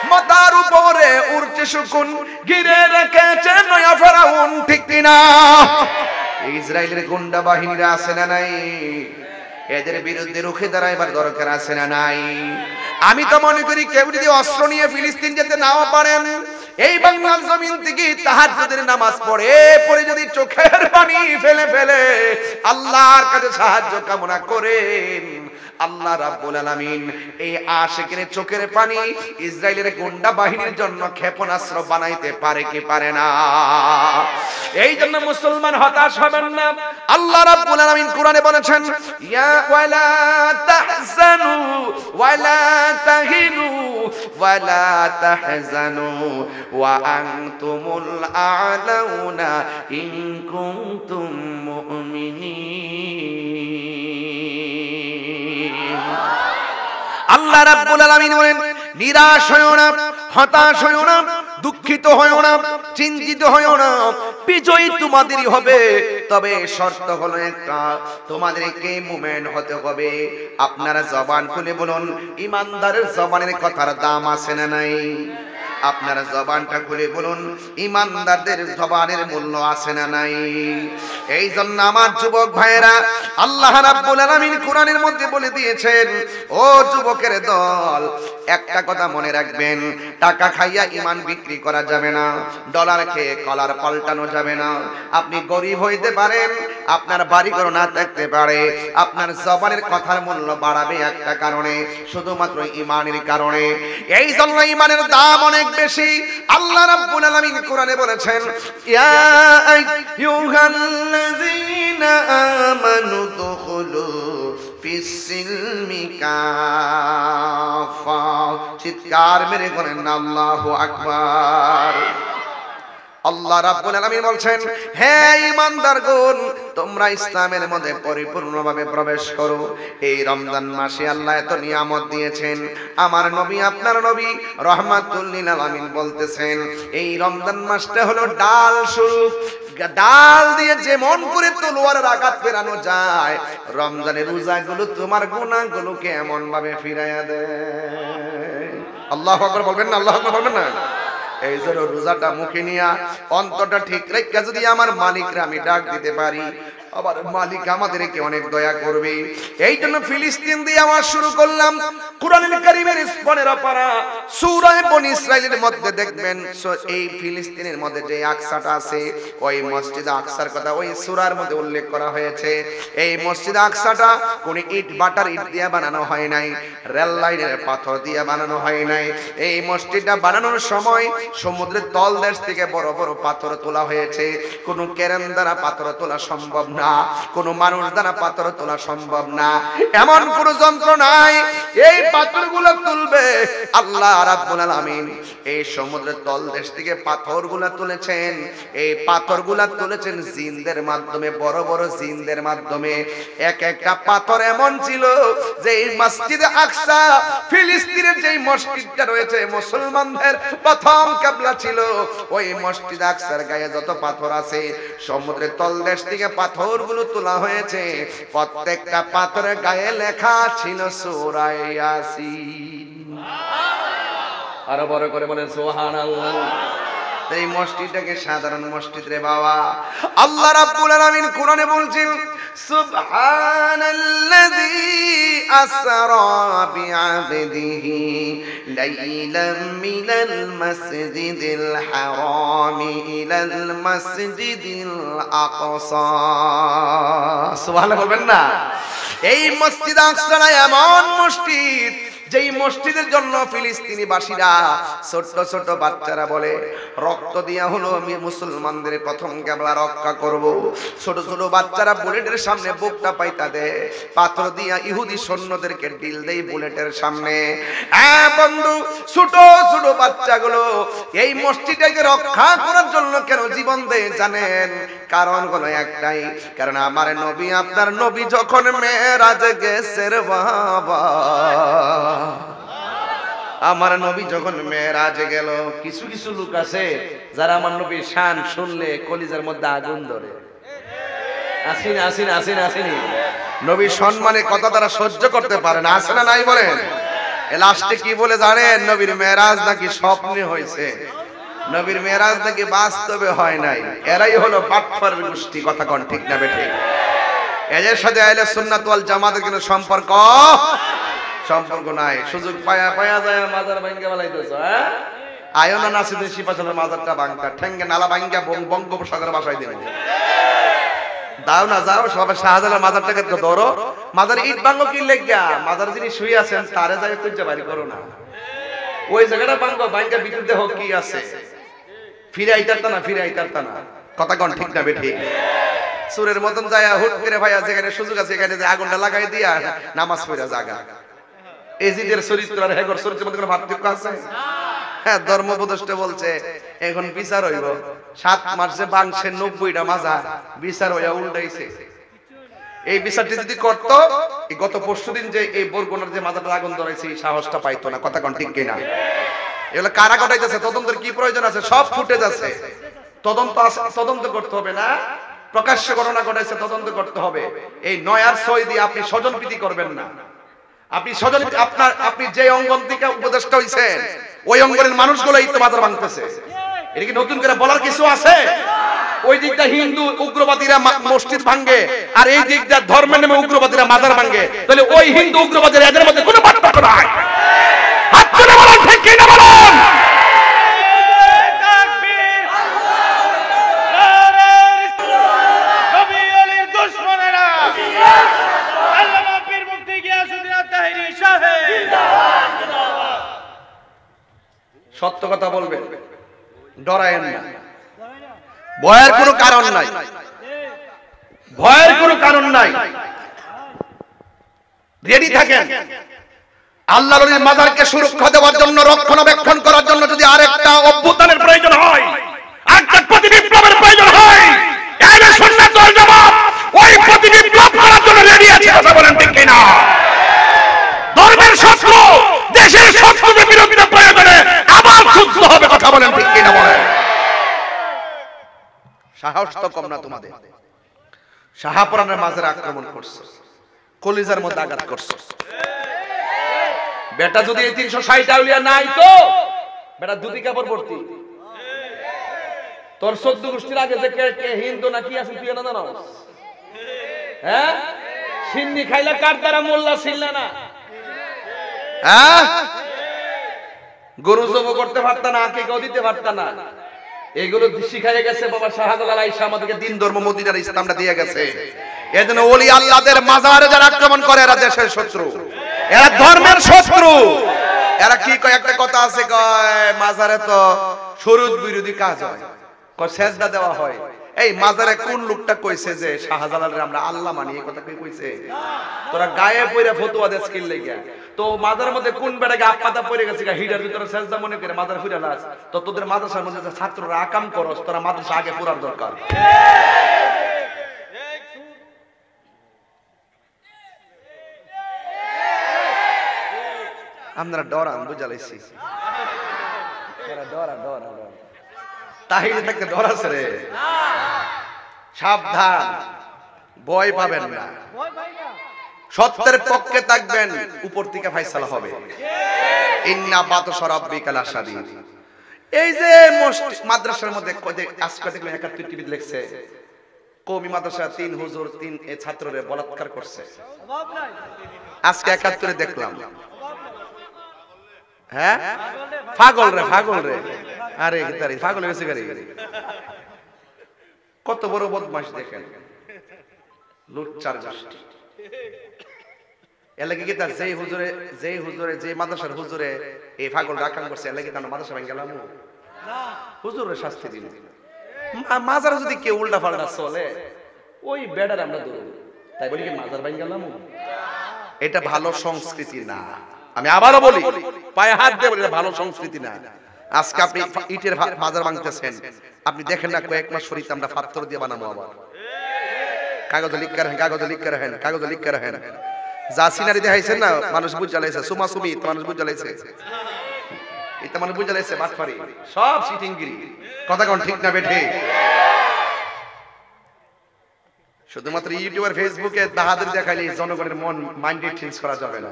মাথার উপরে উড়ছে শকুন, ঘিরে রেখেছে নয়া ফেরাউন। ঠিক কিনা? ইসরায়েলের গুন্ডা বাহিনীরা আছে না নাই? এদের বিরুদ্ধে রুখে দাঁড়াইবার দরকার আছে না নাই? আমি তো মনে করি কেউ যদি অস্ত্র নিয়ে ফিলিস্তিন যেতে নাও পারেন, এই বাংলার জমিন থেকে তাহাজ্জুদের নামাজ পড়ে যদি চোখের পানি ফেলে ফেলে আল্লাহর কাছে সাহায্য কামনা করেন, আল্লাহ রাব্বুল আলামিন এই আশিকের চোখের পানি ইসরায়েলের গুন্ডা বাহিনীর জন্য ক্ষেপণাস্ত্র বানাইতে পারে কি পারে না? এই জন্য মুসলমান হতাশ হবেন না। আল্লাহ রাব্বুল আলামিন কোরআনে বলেছেন, ইয়া ওয়ালা তাহজানু ওয়ালা তাহিনু ওয়ালা তাহজানু ওয়া আনতুমুল আ'লাউনা ইন কুনতুম মুমিনিন। আল্লাহ রাব্বুল আলামিন বলেন, নিরাশ হয়ো না, হতাশ হয়ো না, দুঃখিত হয়ো না, চিন্তিত হয়ো না, বিজয়ী তোমাদেরই হবে। তবে শর্ত হলো একটা, তোমাদেরকে মুমিন হতে হবে। আপনারা জবান খুলে বলুন, ইমানদারের জবানের কথার দাম আছে না নাই? আপনারা জবানটা খুলে বলুন, ইমানদারদের জবানের মূল্য আছে না নাই? এই জন্য আমার যুবক ভাইয়েরা, আল্লাহ রাব্বুল আলামিন কোরআনের মধ্যে বলে দিয়েছেন, ও যুবকের দল, একটা কথা মনে রাখবেন, টাকা খাইয়া ঈমান বিক্রি করা যাবে না, ডলার খেয়ে কলার পাল্টানো যাবে না। আপনি গরিব হইতে পারেন, আপনার বাড়িঘর না থাকতে পারে, আপনার জবানের কথার মূল্য বাড়াবে একটা কারণে, শুধুমাত্র ঈমানের কারণে। এই জন্য ঈমানের দাম অনেক বেশি। আল্লাহ রাব্বুল আলামিন কোরআনে বলেছেন, ইয়া আইয়ুহাল্লাযীনা আমানু দুখুলু ফিস-সিলমি কাফা। চিৎকার মেরে বলেন আল্লাহু আকবার। আল্লাহ রাব্বুল আলামিন বলছেন, হে ঈমানদারগণ, তোমরা ইসলামের মধ্যে পরিপূর্ণভাবে প্রবেশ করো। এই রমজান মাসে আল্লাহ এত নিয়ামত দিয়েছেন। আমার নবী, আপনার নবী রাহমাতুল লিল আলামিন বলতেছেন, এই রমজান মাসটা হলো ডাল স্বরূপ। ডাল দিয়ে যেমন করে তলোয়ারের আঘাত ফেরানো যায়, রমজানের রোজাগুলো তোমার গুনাহগুলোকে এমন ভাবে ফিরাইয়া দেয়। আল্লাহু আকবার বলবেন না? আল্লাহু আকবার বলবেন না? এই জন্য রোজাটা মুখে নিয়া অন্তরটা ঠিক রেখে যদি আমার মালিকরে আমি ডাক দিতে পারি, আবার মালিক আমাদেরকে অনেক দয়া করবে। এই জন্য ফিলিস্তিন দিয়ে আওয়াজ শুরু করলাম। কুরআনুল কারীমের 15 পারা সূরা বনী ইসরাঈলের মধ্যে দেখবেন, এই ফিলিস্তিনের মধ্যে যে আকসাটা আছে, ওই মসজিদ আকসার কথা ওই সূরার মধ্যে উল্লেখ করা হয়েছে। এই মসজিদ আকসাটা কোন ইট বাটার ইট দিয়ে বানানো হয় নাই, রেল লাইনের পাথর দিয়ে বানানো হয় নাই। এই মসজিদটা বানানোর সময় সমুদ্রের তলদেশ থেকে বড় বড় পাথর তোলা হয়েছে। কোন ক্রেন দ্বারা পাথর তোলা সম্ভব না, কোন মানুষ দ্বারা পাথর তোলা সম্ভব না, এমন কোন যন্ত্র নাই। এই পাথরগুলো তুলবে আল্লাহ রাব্বুল আলামিন। এই সমুদ্রের তলদেশ থেকে পাথরগুলো তুলেছেন। এই পাথরগুলো তুলেছেন জিনদের মাধ্যমে, বড় বড় জিনদের মাধ্যমে। এক একটা পাথর এমন ছিল যে এই মসজিদে আকসা, ফিলিস্তিনের যেই মসজিদটা রয়েছে, মুসলমানদের প্রথম কিবলা ছিল, ওই মসজিদ আকসার গায়ে যত পাথর আছে, সমুদ্রের তলদেশ থেকে পাথরগুলো তোলা হয়েছে। প্রত্যেকটা পাথরের গায়ে লেখা ছিল সূরা ইয়াসিন। আরো বড় করে বলেন সুবহানাল্লাহ। এই মসজিদটাকে সাধারণ মসজিদ রে বাবা। আল্লাহ রাব্বুল আলামিন কোরআনে বলছেন, সুবহানাল্লাযী আসরা বিআবদিহি লাইলাম মিনাল মাসজিদিল হারামি ইলাল মাসজিদিল আকসা। সুবহানাল্লাহ বলবেন না? এই মসজিদ আকসা এমন মসজিদ, যেই মসজিদের জন্য ফিলিস্তিনি বাসীরা, ছোট ছোট বাচ্চারা বলে, রক্ত দিয়া হলো আমি মুসলমানদের প্রথম কিবলা রক্ষা করব। ছোট ছোট বাচ্চারা বুলেটের সামনে বুকটা পাইতা দেয়, পাথর দিয়া ইহুদি সৈন্যদেরকে ঢিল দেই বুলেটের সামনে। হ্যাঁ বন্ধু, ছোট ছোট বাচ্চাগুলো এই মসজিদটাকে রক্ষা করার জন্য কেন জীবন দেয় জানেন? কারণ হলো একটাই, কারণ আমার নবী, আপনার নবী যখন মেরাজে গেছে রে বাবা, আমার নবী যখন মেরাজে গেল, কিছু কিছু লোক আছে যারা আমার নবীর শান শুনলে কলিজার মধ্যে আগুন ধরে। আসেনি আসেনি আসেনি আসেনি, নবীর সম্মানে কথা তারা সহ্য করতে পারে না, আসে না নাই বলেন? লাস্টে কি বলে জানেন? নবীর মেরাজ নাকি স্বপ্নে হয়েছে, নবীর মেরাজ নাকি বাস্তবে হয় নাই। এরাই হলো বাটপার গোষ্ঠী। কথা কোন ঠিক না বেঠিক? এদের সাথে আহলে সুন্নাত ওয়াল জামাতের কোনো সম্পর্ক নাই। সুযোগ পায়া পায়া যায় মাজার ভাঙ্গা বালাইতেছ। হ্যাঁ, আয়না নাসিদের শিপাশালের মাজারটা ভাঙতা, ঠেঙ্গে নালা ভাঙ্গা বঙ্গোপসাগর বাসায় দিবে। দাও না, যাও সবাই শাহজালাল মাজারটাকে ধরো, মাজার ইট ভাঙো কি লেগা? মাজার যিনি শুয়ে আছেন তারে যায় খুঁজে বাইরে করো না, ওই জায়গাটা ভাঙো, ভাঙ্গা ভিতর দেহ কি আছে, ফিরে আইতারতা না, ফিরে আইতারতা না। কথা কোন ঠিক না বেঠিক? সুরের মতন যায় হুট করে ভাইয়া যেখানে সুযোগ আছে এখানে যে আগুনটা লাগাই দিয়া নামাজ পড়া জায়গা। এজিদের চরিত্র আর হেগর চরিত্রের মধ্যে কোনো পার্থক্য আছে? হ্যাঁ, ধর্ম উপদেষ্টা বলছে এখন বিচার হইব। 7 মাসে বাংশে 90টা মাজা বিচার হইয়া উল্টাইছে। এই বিচারটি যদি করত, এই গত পরশুদিন যে এই বরগুনার যে মাথাটা আগুন ধরাইছে এই সাহসটা পাইতো না। কথা কোন ঠিক কিনা? এগুলো কারা ঘটাইতেছে, তদন্তের কি প্রয়োজন আছে? সব ফুটে যাচ্ছে, তদন্ত করতে হবে না? প্রকাশ্য ঘটনা ঘটাইছে, তদন্ত করতে হবে। এই নয়ার সই দিয়ে আপনি স্বজনপ্রীতি করবেন না। আপনি স্বজন আপনি যে অঙ্গন থেকে উপদেষ্টা হইছেন ওই অঙ্গনের মানুষগুলোই তো মাজার ভাঙতেছে। এটা কি নতুন করে বলার কিছু আছে? ওই দিকটা হিন্দু উগ্রবাদীরা মসজিদ ভাঙে, আর এই দিকটা ধর্মের নামে উগ্রবাদীরা মাজার ভাঙে। তাহলে ওই হিন্দু উগ্রবাদীরা এদের মধ্যে কোনো পার্থক্য নাই। হাত তুলে বলুন ঠিক কি না বলুন? সত্য কথা বলবেন, ডরায়েন না। ভয়ের কোনো কারণ নাই, ভয়ের কোনো কারণ নাই। রেডি থাকেন। আল্লাহর ওই মাজারকে সুরক্ষা দেওয়ার জন্য, রক্ষণাবেক্ষণ করার জন্য যদি আরেকটা অভ্যুত্থানের প্রয়োজন হয়, আরেকটা প্রতিবিপ্লবের প্রয়োজন হয়, আহলে সুন্নাত ওয়াল জামাত ওই প্রতিবিপ্লব করার জন্য রেডি আছে। কথা বলেন ঠিক কিনা? ধর্মের শত্রু, দেশের শত্রুদের বিরুদ্ধে প্রয়োজনে আবার যুদ্ধ হবে। কথা বলেন ঠিক কিনা? বলেন। সাহস তো কম না তোমাদের। শাহপুরানের মাঝে আক্রমণ করছে, কলিজার মধ্যে আঘাত করছে। বেটা যদি এই 360 আউলিয়া নাই তো বেটা দুটি কাপড় পরতি। তোর 14 গোষ্ঠীর আগে যে কে হিন্দু না কি আছে তুই না জানো? হ্যাঁ, সিন্নি খাইলা কার দ্বারা মোল্লা ছিল না? হ্যাঁ, গরু জব করতে পারতা না, কে কেউ দিতে পারতা না। এগুলো শিখাইয়া গেছে বাবা শাহজালাল আয়েশা আমাদেরকে দিন ধর্ম মদিনার ইসলামটা দিয়ে গেছে। এজন্য ওলি আল্লাহদের মাজারে যারা আক্রমণ করে এরা দেশের শত্রু, এরা ধর্মের শত্রু। এরা কি কয়, একটা কথা আছে কয় মাজারে তো শরীয়ত বিরোধী কাজ হয়, কয় সেজদা দেওয়া হয়। এই মাজারে কোন লোকটা কইছে যে শাহজালালের আমরা আল্লাহ মানি? এই কথা কে কইছে? তোরা গায়ে পয়রা ফতোয়া দেস কিল লাগা। তো মাজারের মধ্যে কোন বেটাকে আপাতা পড়ে গেছে হিডার ভিতরে সেজদা মনে করে মাজার ফিরা লাস। তো তোদের মাদ্রাসার মধ্যে ছাত্ররা আকাম করস, তোরা মাদ্রাসা আগে পুরার দরকার। আপনারা ডরান বুঝালাইছি, তাহিলে থাকতে ডর আছে রে। সাবধান, ভয় পাবেন না, সত্যের পক্ষে থাকবেন, উপর থেকে ফয়সালা হবে। ইন্না বাতশা রাব্বিকা লাশাদীদ। এই যে মাদ্রাসার মধ্যে আজকে দেখলাম 71 টিভি লিখছে কওমি মাদ্রাসা 3 হুজুর 3 ছাত্ররে বলাৎকার করছে। আজকে 71 দেখলাম। হ্যাঁ, পাগল রে। আরে গিতারি পাগল হয়েছে গাড়ি। কত বড় বদমাশ দেখেন, লুচ্চার গোষ্ঠী। এলাকি কি তার যেই হুজুরে যে মাদ্রাসার হুজুরে এই পাগল রাখান করছে, এলাকি তার মাদ্রাসা ভেঙে গেলাম না, হুজুরের শাস্তি দিন। মাজার যদি কেউ উল্টা পাল্টা চলে ওই বেড়ার আমরা দৌড়, তাই বলি কি মাজার ভেঙে গেলাম? এটা ভালো সংস্কৃতি না। আমি আবারও বলি, পায়ে হাত দিয়ে বলি ভালো সংস্কৃতি না। আজকে আপনি ইটের বাজার ভাঙতেছেন, আপনি দেখেন না কয়েক মাস শরীর আমরা পাথর দিয়ে বানাবো, আবার কাগজে লিখ করে হেন যা সিনারি দেখাইছেন না, মানুষ বুঝ জ্বালাইছে, সুমাসুমি মানুষ বুঝ জ্বালাইছে, এটা মানুষ বুঝ জ্বালাইছে, বাটপারি সব সিটিংগিরি। কথা কোন ঠিক না বেঠে? শুধুমাত্র ইউটিউব আর ফেসবুকে বাহাদুরি দেখাইলে জনগণের মন মাইন্ডে চেঞ্জ করা যাবে না।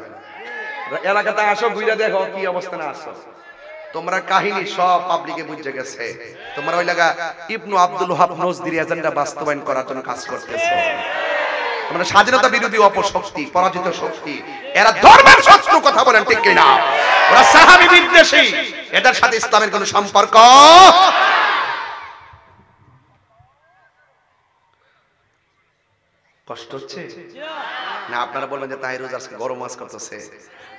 এলাকাতে আসো, ঘুরে দেখো কি অবস্থানে আসো। তোমরা কাহিনী সব পাবলিকে বুঝে গেছে। তোমরা ওই লাগা ইবনু আব্দুল ওয়াহাব নজদির এজেন্ডা বাস্তবায়ন করার জন্য কাজ করতেছো। তোমরা স্বাধীনতা বিরোধী অপশক্তি, পরাজিত শক্তি, এরা ধর্মের শত্রু। কথা বলেন ঠিক কিনা? ওরা সাহাবী বিদ্বেষী, এদের সাথে ইসলামের কোনো সম্পর্ক। কষ্ট হচ্ছে না? আপনারা বলবেন যে তাই রোজ আজকে গরম ওয়াজ করতেছে।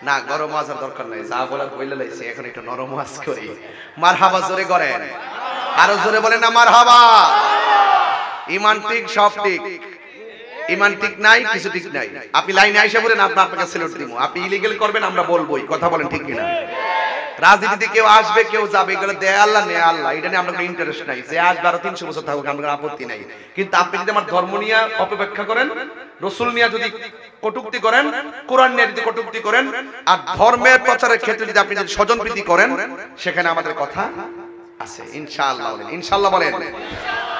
না, গরম ওয়াজের দরকার নাই, যা বলার বইলে লাইছে, এখন একটু নরম ওয়াজ করি। মারহাবা জোরে করেন, আরো জোরে বলেন না মারহাবা। ঈমান ঠিক, সব ঠিক। ঈমান ঠিক নাই, কিছু ঠিক নাই। আপনি লাইনে আইসা বলেন, আপনাকে স্যালুট দিব। আপনি ইলিগাল করবেন, আমরা বলবোই। কথা বলেন ঠিক কিনা? রাজনীতিতে কেউ আসবে কেউ যাবে, এগুলো দেয় আল্লাহ নেয় আল্লাহ, এটা নিয়ে আমরা ইন্টারেস্ট নাই। যে আসবে আরো 300 বছর থাকুক, আমাদের আপত্তি নাই। কিন্তু আপনি যদি আমার ধর্ম নিয়ে অপব্যাখ্যা করেন, রসুল নিয়ে যদি কটূক্তি করেন, কোরআন নিয়ে যদি কটূক্তি করেন, আর ধর্মের প্রচারের ক্ষেত্রে যদি আপনি যদি স্বজনপ্রীতি করেন, সেখানে আমাদের কথা আছে ইনশাআল্লাহ। বলেন ইনশাআল্লাহ বলেন।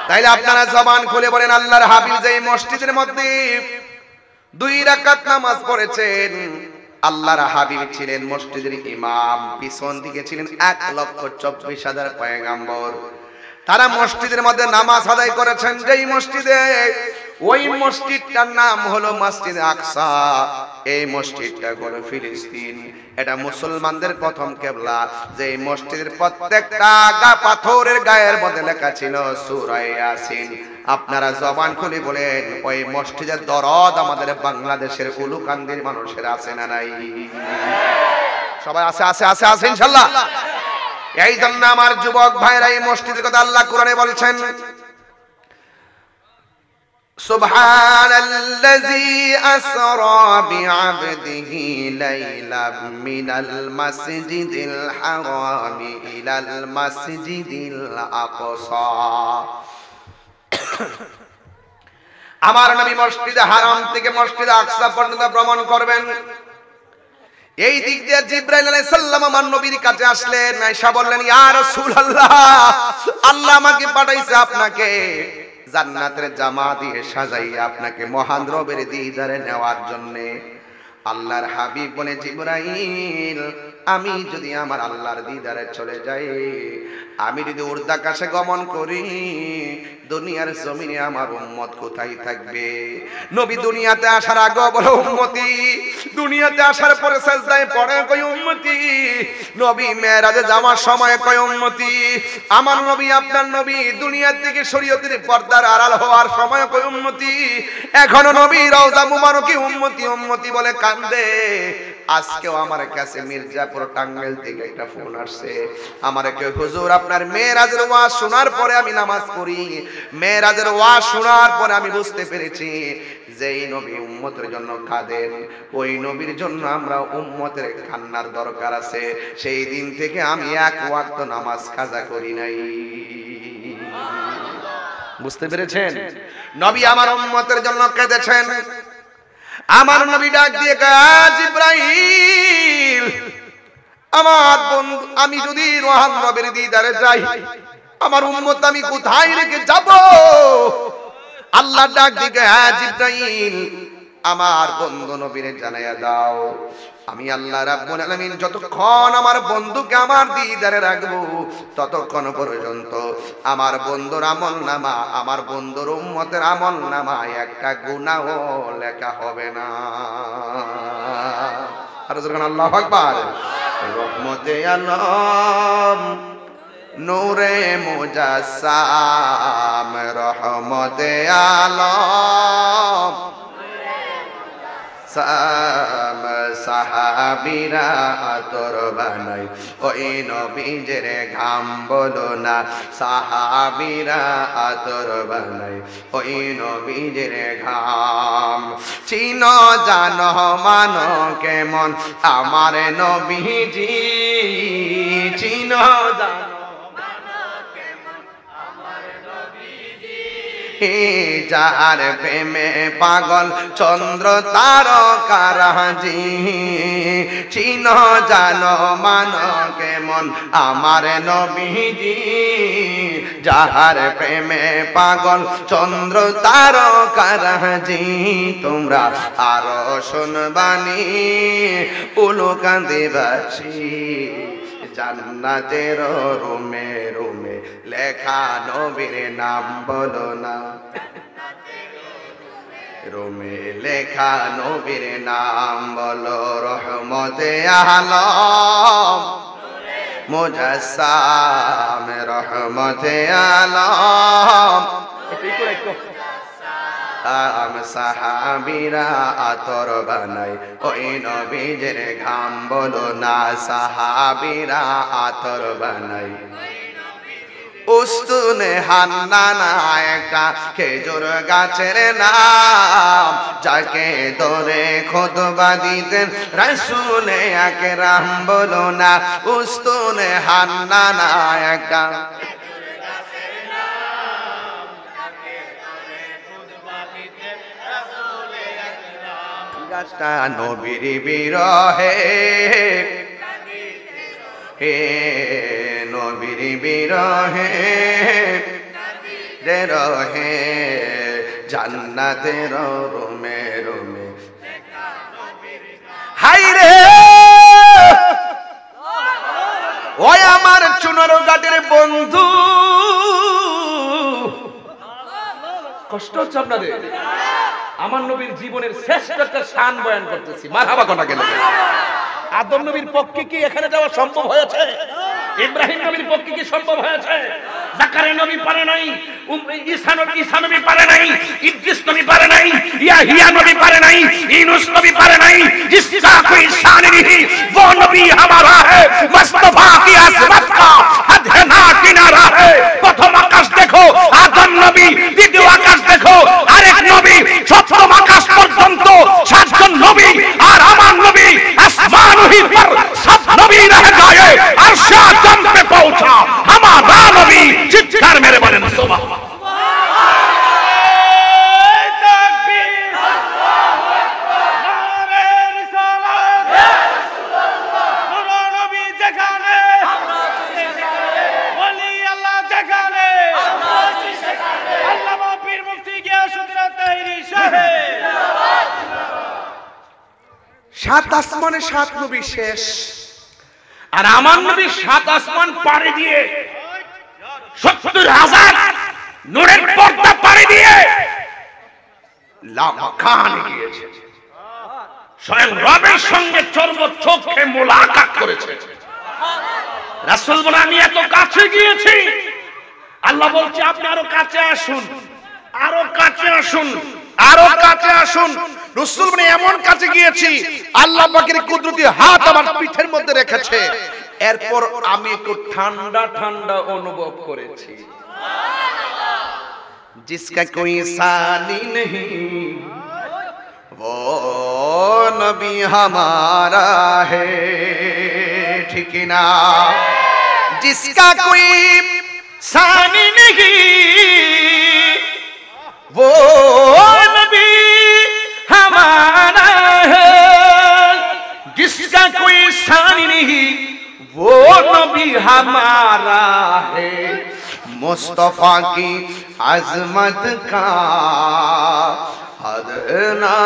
তাইলে আপনারা জবান খুলে বলেন, আল্লাহর হাবিব যে মসজিদের মধ্যে 2 রাকাত নামাজ পড়েছেন, আল্লাহর হাবিব ছিলেন মসজিদের ইমাম, পিছন দিকে ছিলেন 1,24,000 পয়গম্বর। তারা মসজিদের মধ্যে নামাজ আদায় করেছেন যেই মসজিদে, ওই মসজিদটার নাম হলো মসজিদ আকসা। এই মসজিদটা হলো ফিলিস্তিন, এটা মুসলমানদের প্রথম কিবলা। যে মসজিদের প্রত্যেকটা পাথরের গায়ের মধ্যে লেখা ছিল সূরা ইয়াসিন। আপনারা জবান খুলে বলেন, ওই মসজিদের দরদ আমাদের বাংলাদেশের উলুকান্দির মানুষের আছে না নাই? সবাই আছে আছে আছে আছে ইনশাআল্লাহ। এই জন্য আমার যুবক ভাইরা, এই মসজিদের কথা আল্লাহ কোরআনে বলছেন, সুবহানাল্লাযী আসরা বিআবদিহি লাইলাম মিনাল মাসজিদিল হারামি ইলাল মাসজিদিল আকসা। আমার নবী মসজিদে হারাম থেকে মসজিদে আকসা পর্যন্ত ভ্রমণ করবেন। এই দিক দিয়ে জিবরাইল আলাইহিস সালাম আমার নবীর কাছে আসলেন, আয়েশা বললেন, ইয়া রাসূলুল্লাহ, আল্লাহ আমাকে পাঠাইছে আপনাকে জান্নাতের জামা দিয়ে সাজাইয়া আপনাকে মহান রবের দিদারে নেওয়ার জন্য। আল্লাহর হাবিব বলে, জিবরাইল, আমি যদি আমার আল্লাহর দিদারে চলে যাই, আমি যদি উর্দাকাশে গমন করি, দুনিয়ার জমিনে আমার উম্মত কোথায় থাকবে? নবী দুনিয়াতে আসার আগে বলে উম্মতি, দুনিয়াতে আসার পরে সাজদায় পড়ে কই উম্মতি, নবী মেরাজে যাওয়ার সময় কই উম্মতি, আমার নবী আপনার নবী দুনিয়ার থেকে শরীয়তের পর্দার আড়াল হওয়ার সময় কই উম্মতি, এখনো নবী রওজা মুবারকে উম্মতি উম্মতি বলে কান্দে। আজকেও আমার কাছে মির্জাপুর টাঙ্গাইল থেকে একটা ফোন আসছে, আমার কে হুজুর আপনার মেরাজের ওয়াজ শোনার পরে আমি নামাজ পড়ি, মেরাজের ওয়াজ শোনার পরে আমি বুঝতে পেরেছি যেই নবী উম্মতের জন্য কাঁদেন, ওই নবীর জন্য আমরা উম্মতের কান্নার দরকার আছে। সেই দিন থেকে আমি এক ওয়াক্ত নামাজ কাজা করি নাই। বুঝতে পেরেছেন? নবী আমার উম্মতের জন্য কেঁদেছেন। আমার নবী ডাক দিয়ে কয়, জিবরাইল, আমার বন্ধু, আমি যদি রোহান রবের দিদারে যাই, আমার উম্মত আমি কোথায় রেখে যাব? আল্লাহ ডাক দিয়ে, হ্যাঁ জিবরাইল, আমার বন্ধু নবীরে জানাইয়া দাও, আমি আল্লাহ রাব্বুল আলামিন যতক্ষণ আমার বন্ধুকে আমার দিদারে রাখবো, ততক্ষণ পর্যন্ত আমার বন্ধুর আমলনামা, আমার বন্ধুর উম্মতের আমলনামা একটা গুনাহও লেখা হবে না। আর যখন আল্লাহু আকবার। রহমতে আলম নূরে মুজাসসাম, রহমতে আলম সাহাবীরা আতর বানাই, ওই নবীজের ঘাম বলো না, সাহাবীরা আতর বানাই, ওই নবীজের ঘাম। চিনো জানো মানো কেমন আমার নবীজি, চিনো জানো যার প্রেমে পাগল চন্দ্র তারকারাজি, চিনো জানো মানো কেমন আমার নবীজি, যাহার প্রেমে পাগল চন্দ্র তারকারাজি। তোমরা আরো শুনবানি উলুকান্দিবাসী, জান্নাতের রুমে রুমে লেখা নবীর নাম বলো না, রুমে লেখা নবীর নাম বলো, রহমতে আলম মুজাসসাম, রহমতে আলম সাহাবীরা আতর বানাই, ওই নবীজের ঘাম বলো না, সাহাবীরা আতর বানাই, উস্তুনে হান্নানা একটা খেজুর গাছের নাম, যাকে ধরে খুতবা দিতেন রাসূলে আকরাম, বলো না উস্তুনে হান্নানা একটা গাছটা নবীর বিরহে, হে নবীর বিরহে রে রহে, জান্নাতের রুমে রুমে হাই রে। ওই আমার চুনার ঘাটের বন্ধু, কষ্ট হচ্ছে আপনাদের? আমার নবীর জীবনের শ্রেষ্ঠ একটা শান বয়ান করতেছি, মারহাবা কোনা গেল। আদম নবীর পক্ষে কি এখানে যাওয়া সম্ভব হয়েছে? ইব্রাহিম নবীর পক্ষে কি সম্ভব হয়েছে? জাকারিয়া নবী পারে নাই, ঈসা নবী পারে নাই, ইদ্রিস নবী পারে নাই, ইয়াহিয়া নবী পারে নাই, ইউনূস নবী পারে নাই। जिसका कोई शान नहीं वो नबी हमारा है, मुस्तफा की अजमत का हद है ना किनारा है। प्रथम आकाश देखो आदम नबी, দ্বিতীয় আকাশ দেখো আরেক নবী, সপ্তম আকাশ পর্যন্ত সাতজন নবী, আর আমার নবী আসমানহি पर सब नबी रह गए, अर्श आदम पे पहुंचा हमारा नबी। चित्कार मेरे बोलें सुभान अल्लाह। সাত আসমানে সাত নবী শেষ, আর আমার নবী সাত আসমান পাড়ি দিয়ে ৭০,০০০ নূরের পর্দা পাড়ি দিয়ে লামাকানে গিয়েছে, স্বয়ং রবের সঙ্গে চোখে মোলাকাত করেছে। রাসূল বলে আমি এত কাছে গিয়েছি, আল্লাহ বলছে আপনি আরো কাছে আসুন, আরো কাছে আসুন, আরো কাছে আসুন। রাসূল বলে এমন কাছে গিয়েছি আল্লাহ পাকের কুদরতি হাত আমার পিঠের মধ্যে রেখেছে, এরপর আমি একটু ঠান্ডা ঠান্ডা অনুভব করেছি। जिसका कोई सानी नहीं वो नबी हमारा है, ठीक ना? जिसका कोई सानी नहीं वो नबी हमारा है, जिसका कोई सानी नहीं वो नबी हमारा है। मुस्तफा की अजमत का हद ना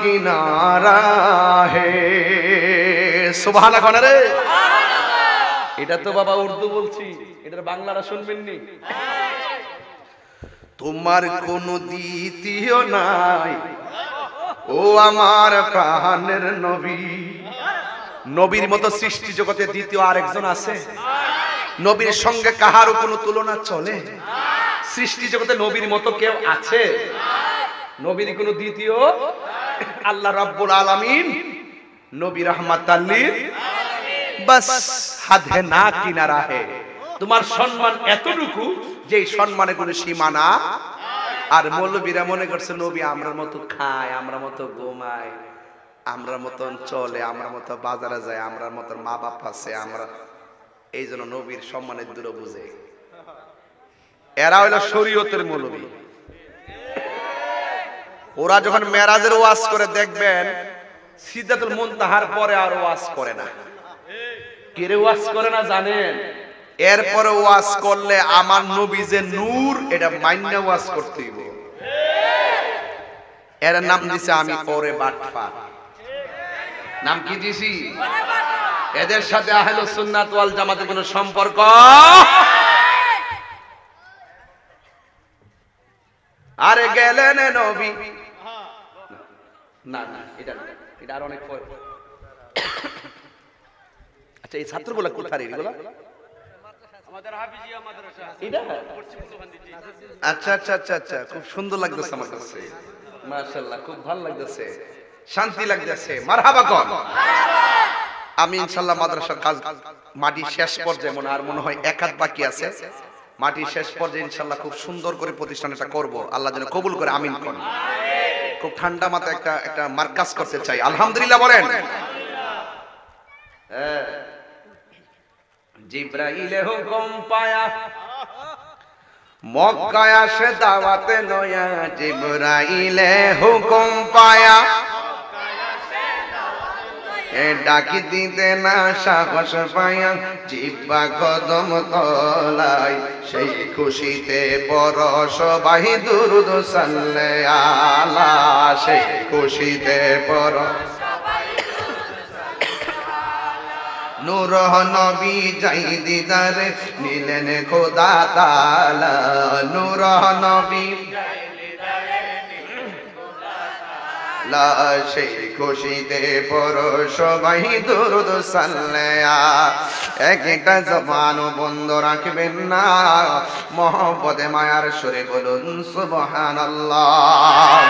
किनारा है। सुभान अल्लाह रे। এটা তো বাবা উর্দু বলছি, এটার বাংলাটা শুনবেননি? তোমার কোনো দ্বিতীয় নাই ও আমার প্রাণের নবী। নবীর মতো সৃষ্টি জগতে দ্বিতীয় আরেকজন আছে? নবীর সঙ্গে কাহারও কোনো তুলনা চলে? সৃষ্টি জগতে নবীর মতো কেউ আছে? নবীর কোনো দ্বিতীয়? আল্লাহ রাব্বুল আলামিন নবী রাহমাতাল লিল আলামিন, বাস হাদ হে না কিনারা হে। তোমার সম্মান এতটুকু যে সম্মানের কোনো সীমানা। আর মৌলবীরা মনে করছে নবী আমরার মতো খায়, আমরা মতো ঘুমায়, আমরা মতন চলে, আমরা মতো বাজারে যায়, আমরা মতো মা বাপ আছে, আমরা এই জন্য নবীর সম্মানের দূর বুঝে। এরা হইল শরীয়তের মৌলবী। ওরা যখন মেরাজের ওয়াজ করে দেখবেন সিদরাতুল মুনতাহার পরে আর ওয়াজ করে না। কেরে ওয়াজ করে না জানেন? এরপরে ওয়াজ করলে আমার নবী যে নূর এটা মাইন্না ওয়াজ করতে হইব। এর নাম দিছে আমি পরে বাটফা। নাম কি দিছি? এদের সাথে আহলে সুন্নাত ওয়াল জামাতের কোনো সম্পর্ক আরে গেলেন নবী না না, এটা আর অনেক পরে। আচ্ছা এই ছাত্রগুলো কোথায় এগুলো? আমাদের হাফিজিয়া মাদ্রাসা এটা। আচ্ছা আচ্ছা আচ্ছা আচ্ছা, খুব সুন্দর লাগতেছে আমার কাছে, মাশাআল্লাহ, খুব ভালো লাগতেছে, শান্তি লাগতেছে। মারহাবা কোন। আমি ইনশাআল্লাহ মাদ্রাসার কাজ মাটি শেষ পর্যায়ে, মনে আর মনে হয় এক হাত বাকি আছে, মাটি শেষ পর্যায়ে ইনশাআল্লাহ খুব সুন্দর করে প্রতিষ্ঠানটা করব, আল্লাহ যেন কবুল করে, আমিন কোন। খুব ঠান্ডা মাথায় একটা মার্কাজ করতে চাই, আলহামদুলিল্লাহ বলেন। জিব্রাইল হুকুম পায়া মক্কায় আসে দাওয়াতে নয়া, জিব্রাইল হুকুম পায়া ডাকি দিতে না সাহস পায়া, জিব্বা কদম তলায় সেই খুশিতে পরশ বাহি দুরুদ সাল্লে আলা, সেই খুশিতে পরশ নূর নবী যাই দিদার নিলেন খোদা তাআলা, নূর নবী সেই খুশিতে পরশ বাহি দুরুদ সাল্লে একটা জবান বন্ধ রাখবেন না, মহব্বতে মায়ার সুরে বলুন সুবহানাল্লাহ।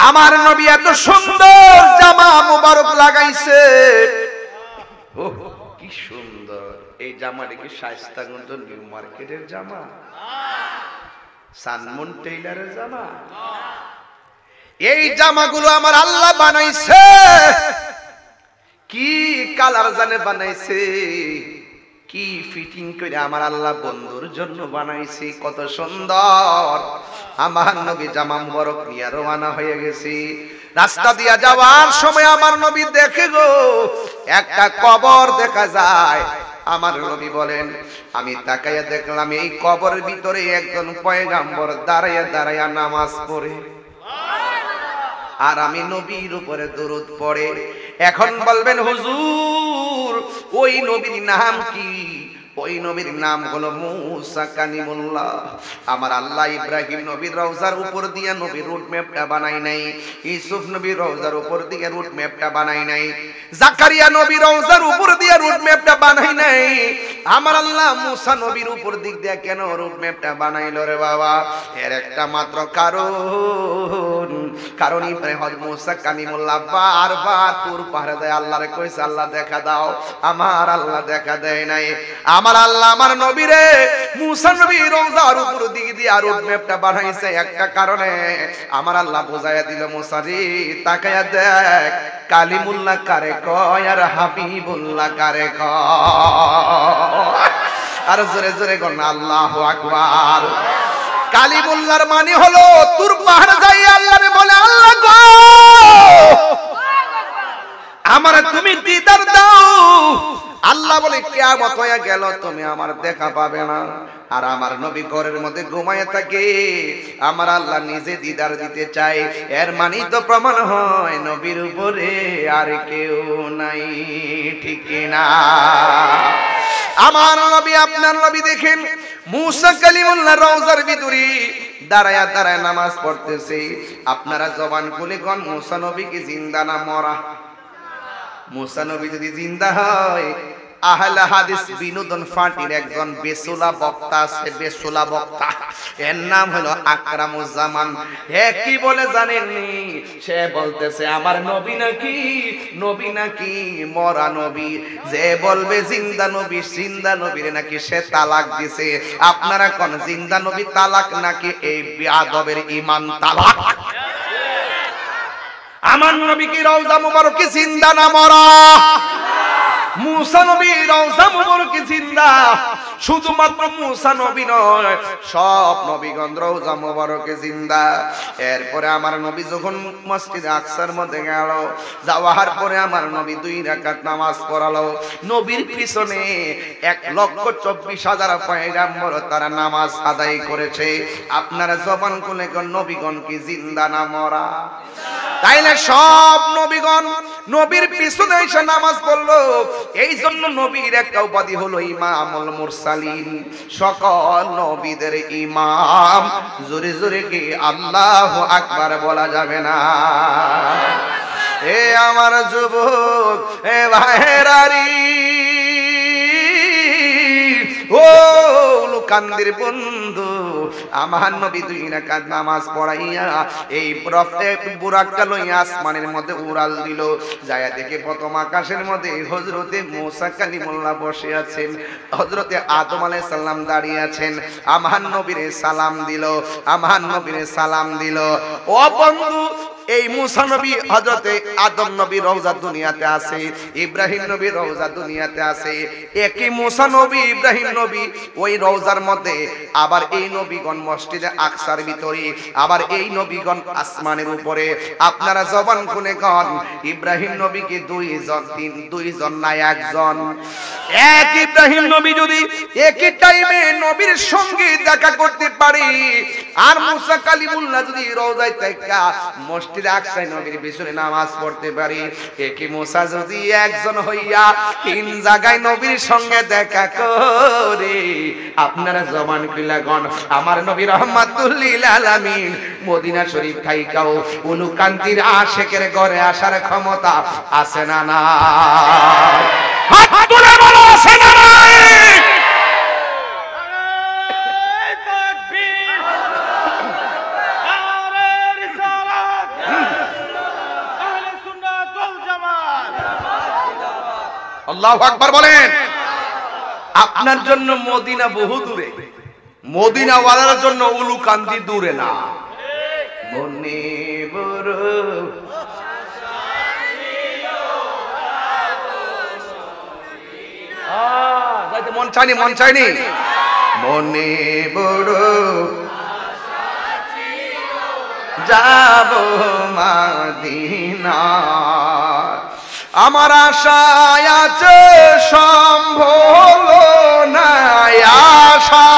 আমার নবী এত সুন্দর জামা মুবারক লাগাইছে, কি সুন্দর এই জামাটা, কি শায়েস্তাগঞ্জ নিউ মার্কেটের জামা, সানমুন টেইলারের জামা। এই জামাগুলো আমার আল্লাহ বানাইছে, কি কালার জানে বানাইছে, কি ফিটিং করে আমার আল্লাহ বন্ধুর জন্য বানাইছে, কত সুন্দর। আমার নবী জামা মুবারক নিয়ে রওনা হয়ে গেছে। রাস্তা দিয়া যাওয়ার সময় আমার নবী দেখে গো একটা কবর দেখা যায়। আমার নবী বলেন, আমি তাকাইয়া দেখলাম এই কবরের ভিতরে একজন পয়গাম্বর দাঁড়াইয়া দাঁড়াইয়া নামাজ পড়ে, আর আমি নবীর উপরে দরুদ পড়ে। এখন বলবেন হুজুর ওই নবীর নাম কি? ওই নবীর নাম হলো মুসা কালিমুল্লাহ। আমার আল্লাহ ইব্রাহিম নবীর রওজার উপর দিয়ে নবীর রুট ম্যাপটা বানাই নাই, ইউসুফ নবীর রওজার উপর দিয়ে রুট ম্যাপটা বানাই নাই, জাকারিয়া নবীর রওজার উপর দিয়ে রুট ম্যাপটা বানাই নাই। আমার আল্লাহ মুসা নবীর উপর দিক দিয়ে কেন রুট ম্যাপটা বানাইলো রে বাবা? এর একটা মাত্র কারণ ইব্রাহিম মুসা কালিমুল্লাহ বারবার তুর পাহাড়ে যায়, আল্লাহরে কইছে আল্লাহ দেখা দাও, আমার আল্লাহ দেখা দেয় নাই। আমার আল্লাহ আমার নবীরে মুসা নবীর রওজার উপর দিক দিয়ে রুট ম্যাপটা বানাইছে একটা কারণে। আমার আল্লাহ বোঝায়া দিল, মুসা রে তাকায়া দেখ কালিমুল্লাহ কারে কয় আর হাবিবুল্লাহ কারে কয়। আর জোরে জোরে কোন আল্লাহু আকবার। কালিমুল্লাহর মানে হলো তুর পাহাড় যাই আল্লাহরে বলে, আল্লাহ গো আমারে তুমি দিদার দাও। আল্লাহ বলে কিয়ামত হয়ে গেল, তুমি আমার দেখা পাবে না। আর আমার নবী ঘরের মধ্যে ঘুমায় থাকে, আমার আল্লাহ নিজে দিদার দিতে চায়। এর মানে তো প্রমাণ হয় নবীর উপরে আর কেউ নাই, ঠিক না? আমার নবী আপনার নবী দেখেন মুসা কালিমুল্লাহ রওজার ভিতরে দাঁড়ায়া দাঁড়ায় নামাজ পড়তেছে। আপনারা জবান খুলে কোন মুসা নবী কি জিন্দা না মরা? মুসা নবী যদি জিন্দা হয়, আহলে হাদিস বিনোদন ফাটির একজন বেসুলা বক্তা আছে, বেসুলা বক্তা, এর নাম হলো আকরামুজ্জামান। হে কি বলে জানেননি? সে বলতেছে আমার নবী নাকি মরা নবী। যে বলবে জিন্দা নবী, জিন্দা নবীর নাকি সে তালাক দিছে। আপনারা কোন জিন্দা নবী তালাক নাকি এই বেয়াদবের ঈমান তালাক? আমার নবী কি রওজা মুবারক কি জিন্দা না মরা? মুসা নবী রওজা মুবারক জিন্দা। শুধুমাত্র মুসা নবী নয়, সব নবীগণ রওজা মুবারকে জিন্দা। এরপরে আমার নবী যখন মসজিদে আকসার মধ্যে গেল, যাওয়ার পরে আমার নবী 2 রাকাত নামাজ পড়ালো। নবীর পিছনে 1,24,000 পয়গাম্বর তারা নামাজ আদায় করেছে। আপনারা জবান খুলে কোন নবীগণ কি জিন্দা না মরা? তাইলে সব নবীগণ নবীর পিছনে এসে নামাজ পড়লো। এই জন্য নবীর একটা উপাধি হলো ইমামুল মুরসালিন, সকল নবীদের ইমাম। জোরে জোরে কি আল্লাহু আকবার বলা যাবে না? এ আমার যুবক, এ ভাইরারি, ও কান্দির বন্ধু আমার নবী 2 রাকাত নামাজ পড়াইয়া এই বুরাকটা লইয়া আসমানের মধ্যে উড়াল দিল। যায় দেখে প্রথম আকাশের মধ্যে হযরতে মুসা কালিমুল্লাহ বসে আছেন, হযরতে আদম আলাইহিস সালাম দাঁড়িয়ে আছেন। আমার নবীরে সালাম দিল, আমার নবীরে সালাম দিল। ও বন্ধু, এই মুসা নবী হযরতে আদম নবী রওজা দুনিয়াতে আছে, ইব্রাহিম নবী রওজা দুনিয়াতে আছে। একই মুসা নবী ইব্রাহিম নবী ওই রওজার মধ্যে, আবার এই নবীগণ মসজিদে আকসার ভিতরে, আবার এই নবীগণ আসমানের উপরে। আপনারা জবান খুলে কন, ইব্রাহিম নবীকে দুইজন না একজন? এক ইব্রাহিম নবী যদি একই টাইমে নবীর সঙ্গে দেখা করতে পারে, আর মুসা কালিমুল্লাহ যদি রওজায় থেকে মসজিদে আকসায় নবীর পিছনে নামাজ পড়তে পারে, একই মুসা যদি একজন হইয়া 3 জায়গায় নবীর সঙ্গে দেখা করে, আপনারা জবান খুলে গণ, আমার নবী রাহমাতুল লিল আলামিন মদিনা শরীফ থাইকাও উলুকান্তির আশিকের ঘরে আসার ক্ষমতা আছে না না? হাত তুলে বলো, আছে না নাই? আল্লাহু আকবার বলেন। আপনার জন্য মদিনা বহু দূরে, মদিনা ওয়ালার জন্য উলুকান্তি দূরে না। মনে বড় যাইতে মন চাইনি, মন চাইনি। মনে বড় যাব মদিনা, আমার আশায় আছে সম্ভব না আশা,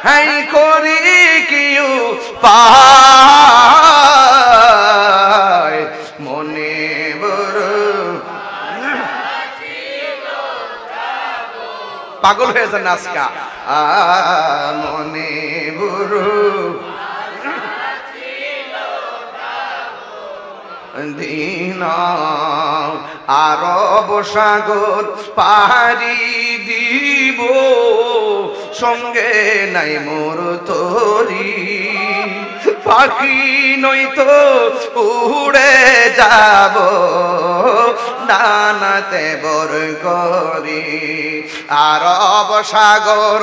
হাই করি কিউ পায় মনে বড়। পাগল হয়ে যান আজকা, মনে বড় দিনা, আরব সাগর পাহাড়ি দিব, সঙ্গে নাই মোর তরি, পাখি নয়তো উড়ে যাব ডানাতে বর করি। আরব সাগর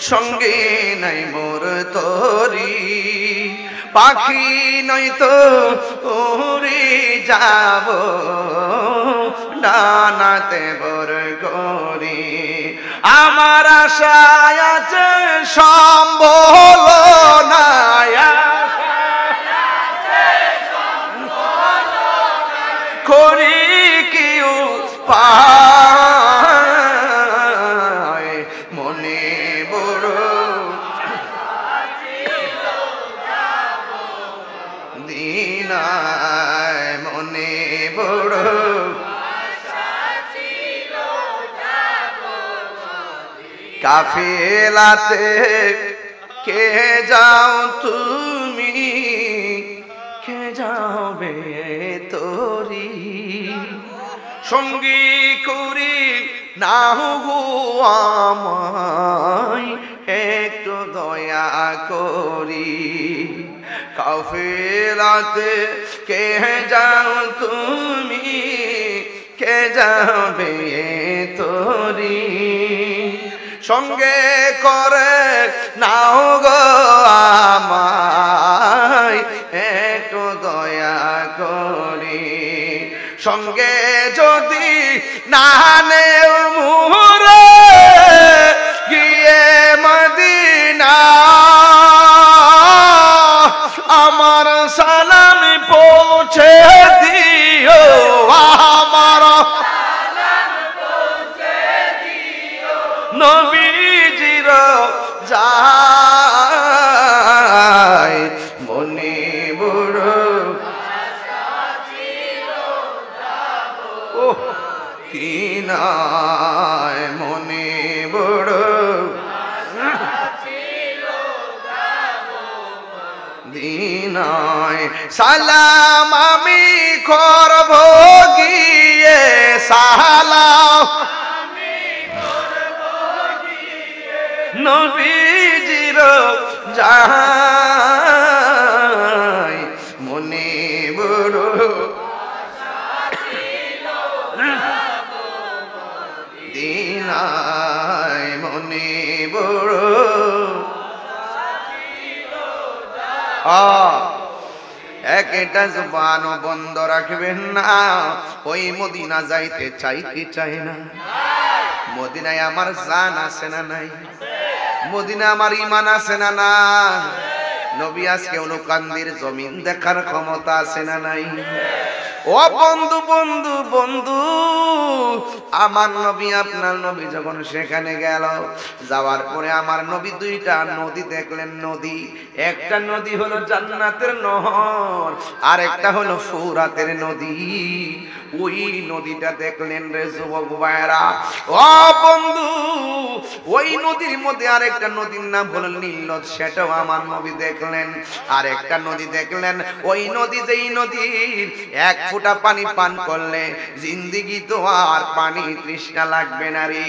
সঙ্গে নাই মোর তরি, পাখি নয়তো উড়ে যাব ডানাতে বর করি। আমার আশায় আছে সম্ভব না করি কিউ পায় মনে বড় দিনায়, মনে বড় কাফেলাতে কে যাও তুমি, কে যাবে তোরি, সঙ্গী করি নাও গো আমায় একটু দয়া করি। কাফেলাতে কে যাও তুমি, কে যাবে তোরি, সঙ্গে করে নাও গো আমায় একটু দয়া করি। সঙ্গে যদি না নেও মুরে গিয়ে মদিনা, আমার সালাম পৌঁছে দিও, আমার নবীজির যায় মনে বড়। ও কিনায় মনে বড় দিনায়, সালাম আমি করব গিয়ে দিয়ে সালাম নবীজির যাই মনে বড় দিনায় মনে বড় একটা জবান বন্ধ রাখবেন না, ওই মদিনা যাইতে চাই কি চাই না? মদিনায় আমার জান আছে না নাই? মদিনা আমার ঈমান আছে না না? নবী আজকে অনুকান্দির জমিন দেখার ক্ষমতা আছে না নাই? ও বন্ধু বন্ধু বন্ধু, আমার নবী আপনার নবী যখন সেখানে গেল, যাওয়ার পরে আমার নবী দুইটা নদী দেখলেন। নদী, একটা নদী হলো জান্নাতের নহর, আর একটা হলো ফুরাতের নদী। ওই নদীটা দেখলেন রে যুবক ভাইরা। ও বন্ধু, ওই নদীর মধ্যে আরেকটা নদীর নাম হলো নীলনদ, সেটাও আমার নবী দেখলেন। আর একটা নদী দেখলেন, ওই নদী যেই নদীর এক ফোঁটা পানি পান করলে জিন্দেগি তো আর পানি তৃষ্ণা লাগবে না রে।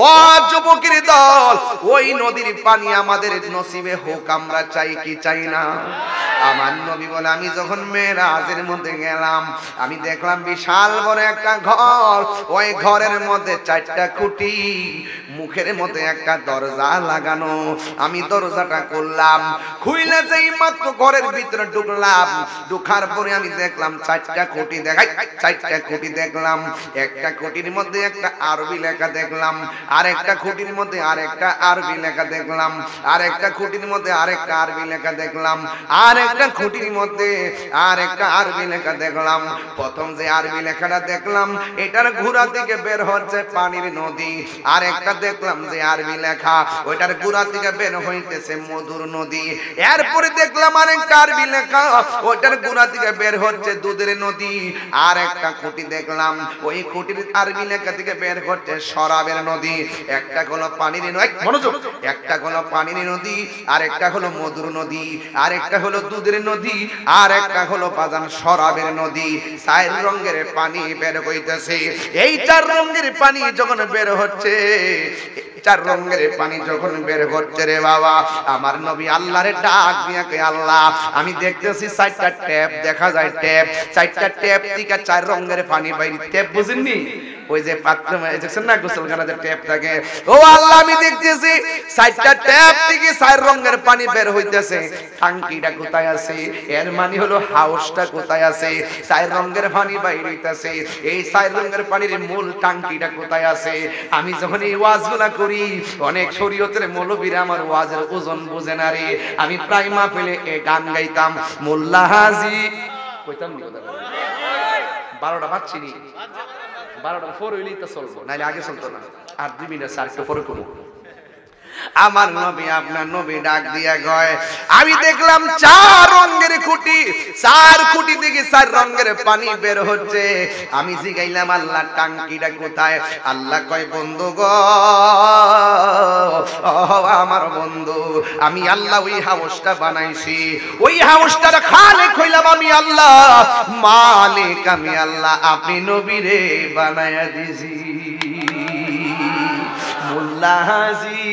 ও যুবকের দল, ওই নদীর পানি আমাদের নসিবে হোক, আমরা চাই কি চাই না? আমার নবী বলে, আমি যখন মেরাজের মধ্যে গেলাম, আমি দেখলাম বিশাল বড় একটা ঘর, ওই ঘরের মধ্যে চারটা খুঁটি, মুখের মধ্যে একটা দরজা লাগানো। আমি দরজাটা করলাম, খুইলে যেই মাত্র ঘরের ভিতরে ঢুকলাম, ঢুকার পরে আমি দেখলাম চারটা খুঁটি দেখাই, চারটা খুঁটি দেখলাম। একটা খুঁটির মধ্যে একটা আরবি লেখা দেখলাম, আর একটা খুঁটির মধ্যে আরেকটা আরবি লেখা দেখলাম, আর একটা খুঁটির মধ্যে আরেকটা আরবি লেখা দেখলাম, আর একটা খুঁটির মধ্যে আরেকটা আরবি লেখা দেখলাম। প্রথম যে আরবি লেখাটা দেখলাম, এটার গোড়া থেকে বের হচ্ছে পানির নদী। আর একটা দেখলাম যে আরবি লেখা, ওইটার গোড়া থেকে বের হইতেছে মধুর নদী। এরপরে দেখলাম আরেকটা আরবি লেখা, ওইটার গোড়া থেকে বের হচ্ছে দুধের নদী। আর একটা খুঁটি দেখলাম, ওই খুঁটির আরবি লেখা থেকে বের হচ্ছে শরাবের নদী। একটা হলো পানির নদী, মনোযোগ, একটা হলো পানির নদী, আর একটা হলো মধুর নদী, আর একটা হলো দুধের নদী, আর একটা হলো বাজান শরাবের নদী। চার রঙের পানি বের হইতেছে। এই চার রঙের পানি যখন বের হচ্ছে, চার রঙের পানি যখন বের হচ্ছে রে বাবা, আমার নবী আল্লাহরে ডাক দিয়া কই, আল্লাহ আমি দেখতেছি চারটা ট্যাপ দেখা যায়, ট্যাপ, চারটা ট্যাপ থেকে চার রঙের পানি বাইরে। ট্যাপ বুঝেননি? ওই যে পাত্র দেখছেন না গোসলখানাতে ট্যাপ থাকে। ও আল্লাহ, আমি দেখতেছি চারটা ট্যাপ থেকে চার রঙের পানি বের হইতেছে। টাঙ্কিটা কোথায় আছে? এর মানে হলো হাউসটা কোথায় আছে? চার রঙের পানি বাইর হইতেছে। এই চার রঙের পানির মূল টাঙ্কিটা কোথায় আছে? আমি যখন এই ওয়াজগুলা করি, অনেক শরীয়তের মৌলবীরা আমার ওয়াজের ওজন বুঝে না রে। আমি প্রায় মাহফিলে গান গাইতাম, মোল্লা হাজি কইতাম নি কথা, 12টা বাজছি নি, 12টা পর হইলেই তো চলবো, নাইলে আগে চলতো না। আর 2 মিনিট আর একটু পরে করবো। আমার নবী আপনার নবী ডাক দিয়া কয়, আমি দেখলাম চার রঙের খুঁটি, চার খুঁটি থেকে চার রঙের পানি বের হচ্ছে। আমি জিগাইলাম, আল্লাহ টাঙ্কিটা কোথায়? আল্লাহ কয়, বন্ধু গো, আমার বন্ধু, আমি আল্লাহ ওই হাউসটা বানাইছি। ওই হাউসটার খালিক হইলাম আমি আল্লাহ, মালিক আমি আল্লাহ, আপনি নবীরে বানায়া দিছি। মোল্লা হাজি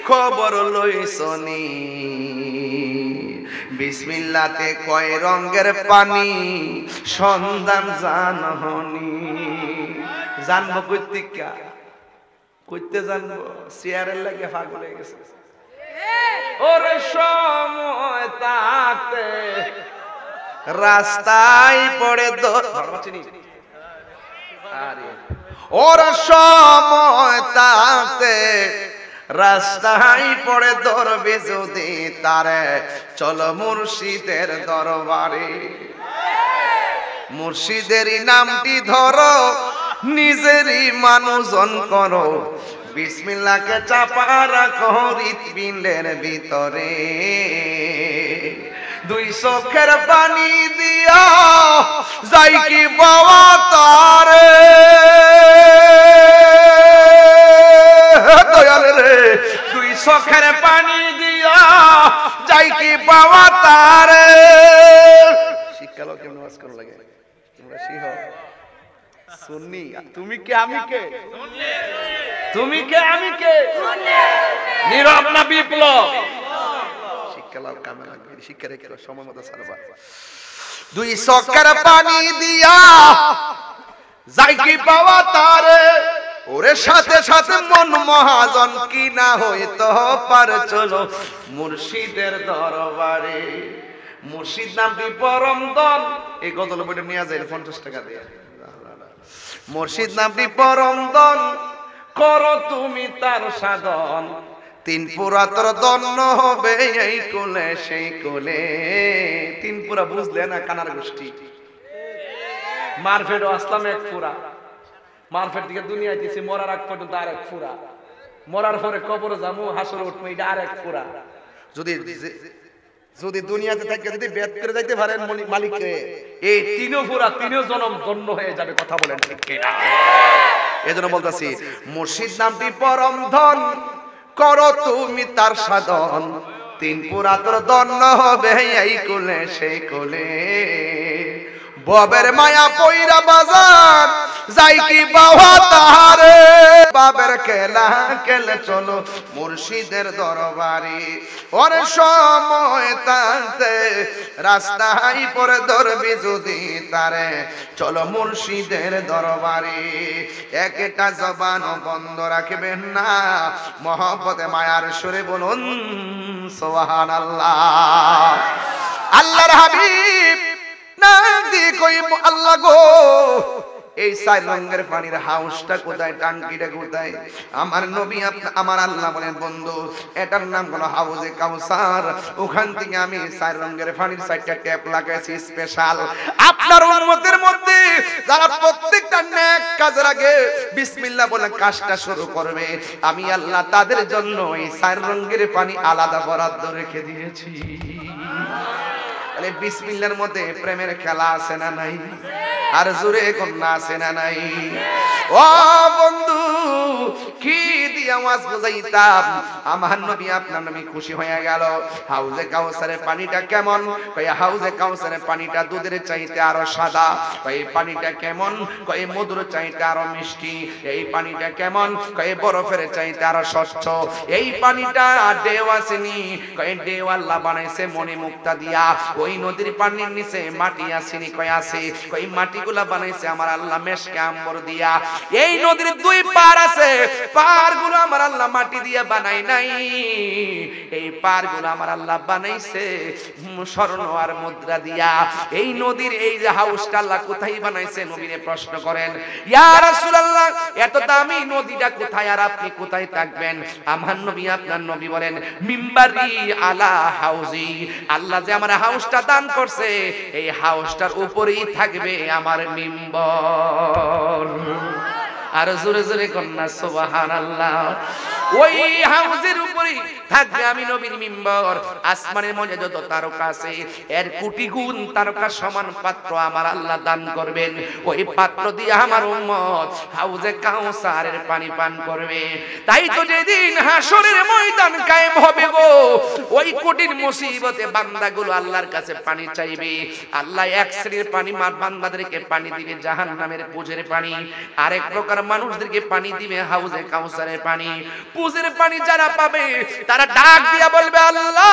খবর লইছনি, বিসমিল্লাতে কয় রঙের পানি সন্ধান জানহনি। জানবো কইতিকা, কইতে জানবো, চেয়ারের লাগে পাগল হয়ে গেছে। ওরে সময় তাতে রাস্তায় পড়ে ওর সময় তাতে রাস্তায় পড়ে ধরবে যদি তারে, চলো মুর্শিদের দরবারে। মুর্শিদেরই নামটি ধরো, নিজেরই মানুষজন করো, বিসমিল্লাহকে চাপা রাখো হৃৎপিণ্ডের ভিতরে। 2 চোখের পানি দিয়া যাই কি বাবা তারে, দয়াল রে 2 চোখের পানি দিয়া যাই কি বাবা তারে। শিক্ষালো কেমন ওয়াজ করা লাগে, তোমরা শিখো। সুন্নি। তুমি কে আমি কে? তুমি কে আমি কে? নীরব না বিপ্লব? শিক্ষা লাভ কামে লাগবে, শিক্ষা রেখে সময় মতো ছাড়বা। দুই চক্কর পানি দিয়া যাই কি পাওয়া তারে, ওরে সাথে সাথে মন মহাজন কি না হইতো পার, চলো মুর্শিদের দরবারে। মুর্শিদ নামটি পরম ধন। এই গজল বইটা নিয়ে যায় 50 টাকা দিয়ে। মুর্শিদ নামটি পরম ধন, করো তুমি তার সাধন, তিন পুরা তোর দন্ন হবে এই কোলে সেই কোলে। তিন পুরা বুঝলে না কানার গোষ্ঠী? মারফেট আসলাম এক পুরা, মারফেট দিকে দুনিয়া দিছে, মরার আগ পর্যন্ত আর এক পুরা, মরার পরে কবরে যাবো, হাসরে উঠবো, এটা আর এক পুরা। যদি যদি দুনিয়াতে থাকে যদি বেদ করে যাইতে পারেন মালিককে, এই তিনও পুরা তিনও জনম ধন্য হয়ে যাবে। কথা বলেন ঠিক কিনা? এজন্য বলতাছি মুর্শিদ নামটি পরম ধন, করো তুমি তার সাধন, তিন পুরা তোর দন্ন হবে এই কোলে সেই কোলে। ববের মায়া পয়রা বাজার যাই কি বাবা তাহারে, বাবের খেলা খেলে চলো মুর্শিদের দরবারে। ওর সময় তাতে রাস্তায় পরে ধরবি যদি তারে, চলো মুর্শিদের দরবারে। একটা জবান বন্ধ রাখবেন না, মহব্বতে মায়ার সুরে বলুন সুবহানাল্লাহ। আল্লাহর হাবিব না দি কই আল্লাহ গো, এই চার রঙের পানির হাউসটা কোথায়, টাঙ্কিটা কোথায়? আমার নবী আমার আল্লাহ বলেন বন্ধু এটার নাম হলো হাউজে কাউসার। ওখান থেকে আমি চার রঙের পানির চারটা ট্যাপ লাগাইছি স্পেশাল। আপনার উম্মতের মধ্যে যারা প্রত্যেকটা নেক কাজের আগে বিসমিল্লাহ বলে কাজটা শুরু করবে, আমি আল্লাহ তাদের জন্য এই চার রঙের পানি আলাদা বরাদ্দ রেখে দিয়েছি। বিসমিল্লাহর মধ্যে প্রেমের খেলা আছে না নাই? আর জোরে কন্যা আছে না নাই? ও বন্ধু কি দিয়ে আওয়াজ বুঝাইতাম, আমার নবী আপনার নবী খুশি হয়ে গেল। হাউজে কাউসারের পানিটা কেমন? কই হাউজে কাউসারের পানিটা দুধের চাইতে আরো সাদা। কই পানিটা কেমন? কই মধুর চাইতে আরো মিষ্টি। এই পানিটা কেমন? কই বরফের চাইতে আরো স্বচ্ছ। এই পানিটা ঢেউ আসেনি, কই ঢেউ আল্লাহ বানাইছে মনি মুক্তা দিয়া। ওই নদীর পানির নিচে মাটি আসেনি, কই আছে। কই মাটিগুলা বানাইছে আমার আল্লাহ মেশকে আম্বর দিয়া। এই নদীর দুই পার আছে, পারগুলো আমার আল্লাহ মাটি দিয়ে বানাই নাই, এই পারগুলো আমার আল্লাহ বানাইছে স্বর্ণ আর মুদ্রা দিয়া। এই নদীর এই যে হাউসটা আল্লাহ কোথায় বানাইছে? নবীরে প্রশ্ন করেন, ইয়া রাসূলুল্লাহ এত দামি নদীটা কোথায় আর আপনি কোথায় থাকবেন? আমার নবী আপনার নবী বলেন, মিম্বারি আলা হাউজি। আল্লাহ যে আমার হাউসটা দান করছে, এই হাউসটার উপরেই থাকবে আমার মিম্বর। আর জোরে জোরে কন্যা সুবহানাল্লাহ। ওই হাউজের উপরে থাকবে আমি নবীর মিম্বর। আসমানের মধ্যে যত তারকা আছে এর কোটি গুণ তারকা সমান পাত্র আমার আল্লাহ দান করবেন। ওই পাত্র দিয়ে আমার উম্মত হাউজে কাউসারের পানি পান করবে। তাই তো যেদিন হাসরের ময়দান কায়েম হবে গো, ওই কঠিন মুসিবতে বান্দাগুলো আল্লাহর কাছে পানি চাইবে। আল্লাহ এক শ্রেণীর পানি বান্দাদেরকে পানি দিবে জাহান্নামের পুজের পানি, আরেক প্রকার মানুষদেরকে পানি দিবে হাউজে কাউসারের পানি। পুজের পানি যারা পাবে তারা ডাক দিয়া বলবে, আল্লাহ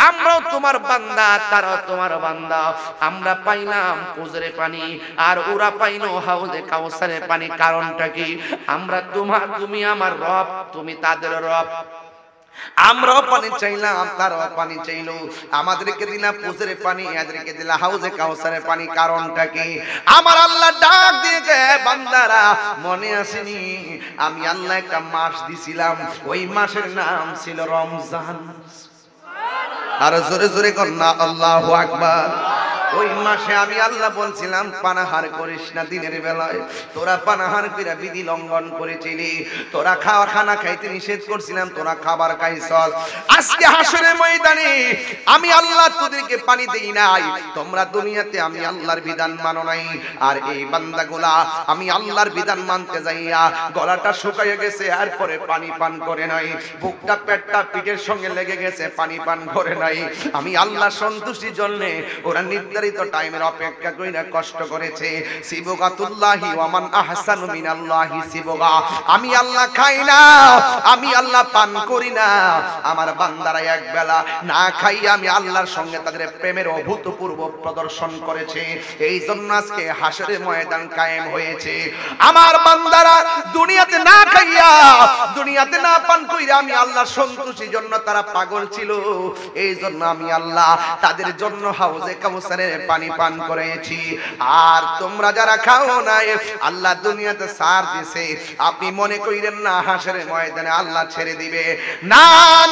আমরাও তোমার বান্দা, তারাও তোমার বান্দা, আমরা পাইলাম পুজের পানি আর ওরা পাইলো হাউজে কাউসারের পানি। কারণটা কি? আমরা তোমার, তুমি আমার রব, তুমি তাদের রব। আমরাও পানি চাইলাম, তারাও পানি চাইলো, আমাদেরকে দিলা পুজের পানি, এদেরকে দিলা হাউজে কাউসারের পানি। কারণটা কি? আমার আল্লাহ ডাক দিয়েছে, বান্দারা মনে আসেনি আমি আল্লাহ একটা মাস দিছিলাম, ওই মাসের নাম ছিল রমজান। আর জোরে জোরে কন্যা আল্লাহু আকবার। ওই মাসে আমি আল্লাহ বলছিলাম পানাহার করিস না দিনের বেলায়, তোরা পানাহার কইরা বিধি লঙ্ঘন করেছিলি, তোরা খানা খাইতে নিষেধ করছিলাম, তোরা খাবার খাইছস। আজকে হাসরের ময়দানে আমি আল্লাহ তোদেরকে পানি দেই নাই, তোমরা দুনিয়াতে আমি আল্লাহর বিধান মানো নাই। আর এই বান্দাগুলা আমি আল্লাহর বিধান মানতে যাইয়া গলাটা শুকাইয়া গেছে, আর পরে পানি পান করে নাই, বুকটা পেটটা পিঠের সঙ্গে লেগে গেছে, পানি পান করে নাই। আমি আল্লাহ সন্তুষ্টির জন্য ওরা নির্ধারিত নির্ধারিত টাইমের অপেক্ষা কইরা কষ্ট করেছে। সিবগাতুল্লাহি ওয়া মান আহসানু মিনাল্লাহি সিবগা। আমি আল্লাহ খাই না, আমি আল্লাহ পান করি না। আমার বান্দারা এক বেলা না খাইয়া আমি আল্লাহর সঙ্গে তাদের প্রেমের অভূতপূর্ব প্রদর্শন করেছে। এই জন্য আজকে হাসরের ময়দান কায়েম হয়েছে। আমার বান্দারা দুনিয়াতে না খাইয়া, দুনিয়াতে না পান কইরা আমি আল্লাহর সন্তুষ্টির জন্য তারা পাগল ছিল। এই জন্য আমি আল্লাহ তাদের জন্য হাউজে কাউসারের পানি পান করেছি। আর তোমরা যারা খাও নাই, আল্লাহ দুনিয়াতে সার দিয়েছে, আপনি মনে কইরেন না হাসরের ময়দানে আল্লাহ ছেড়ে দিবে। না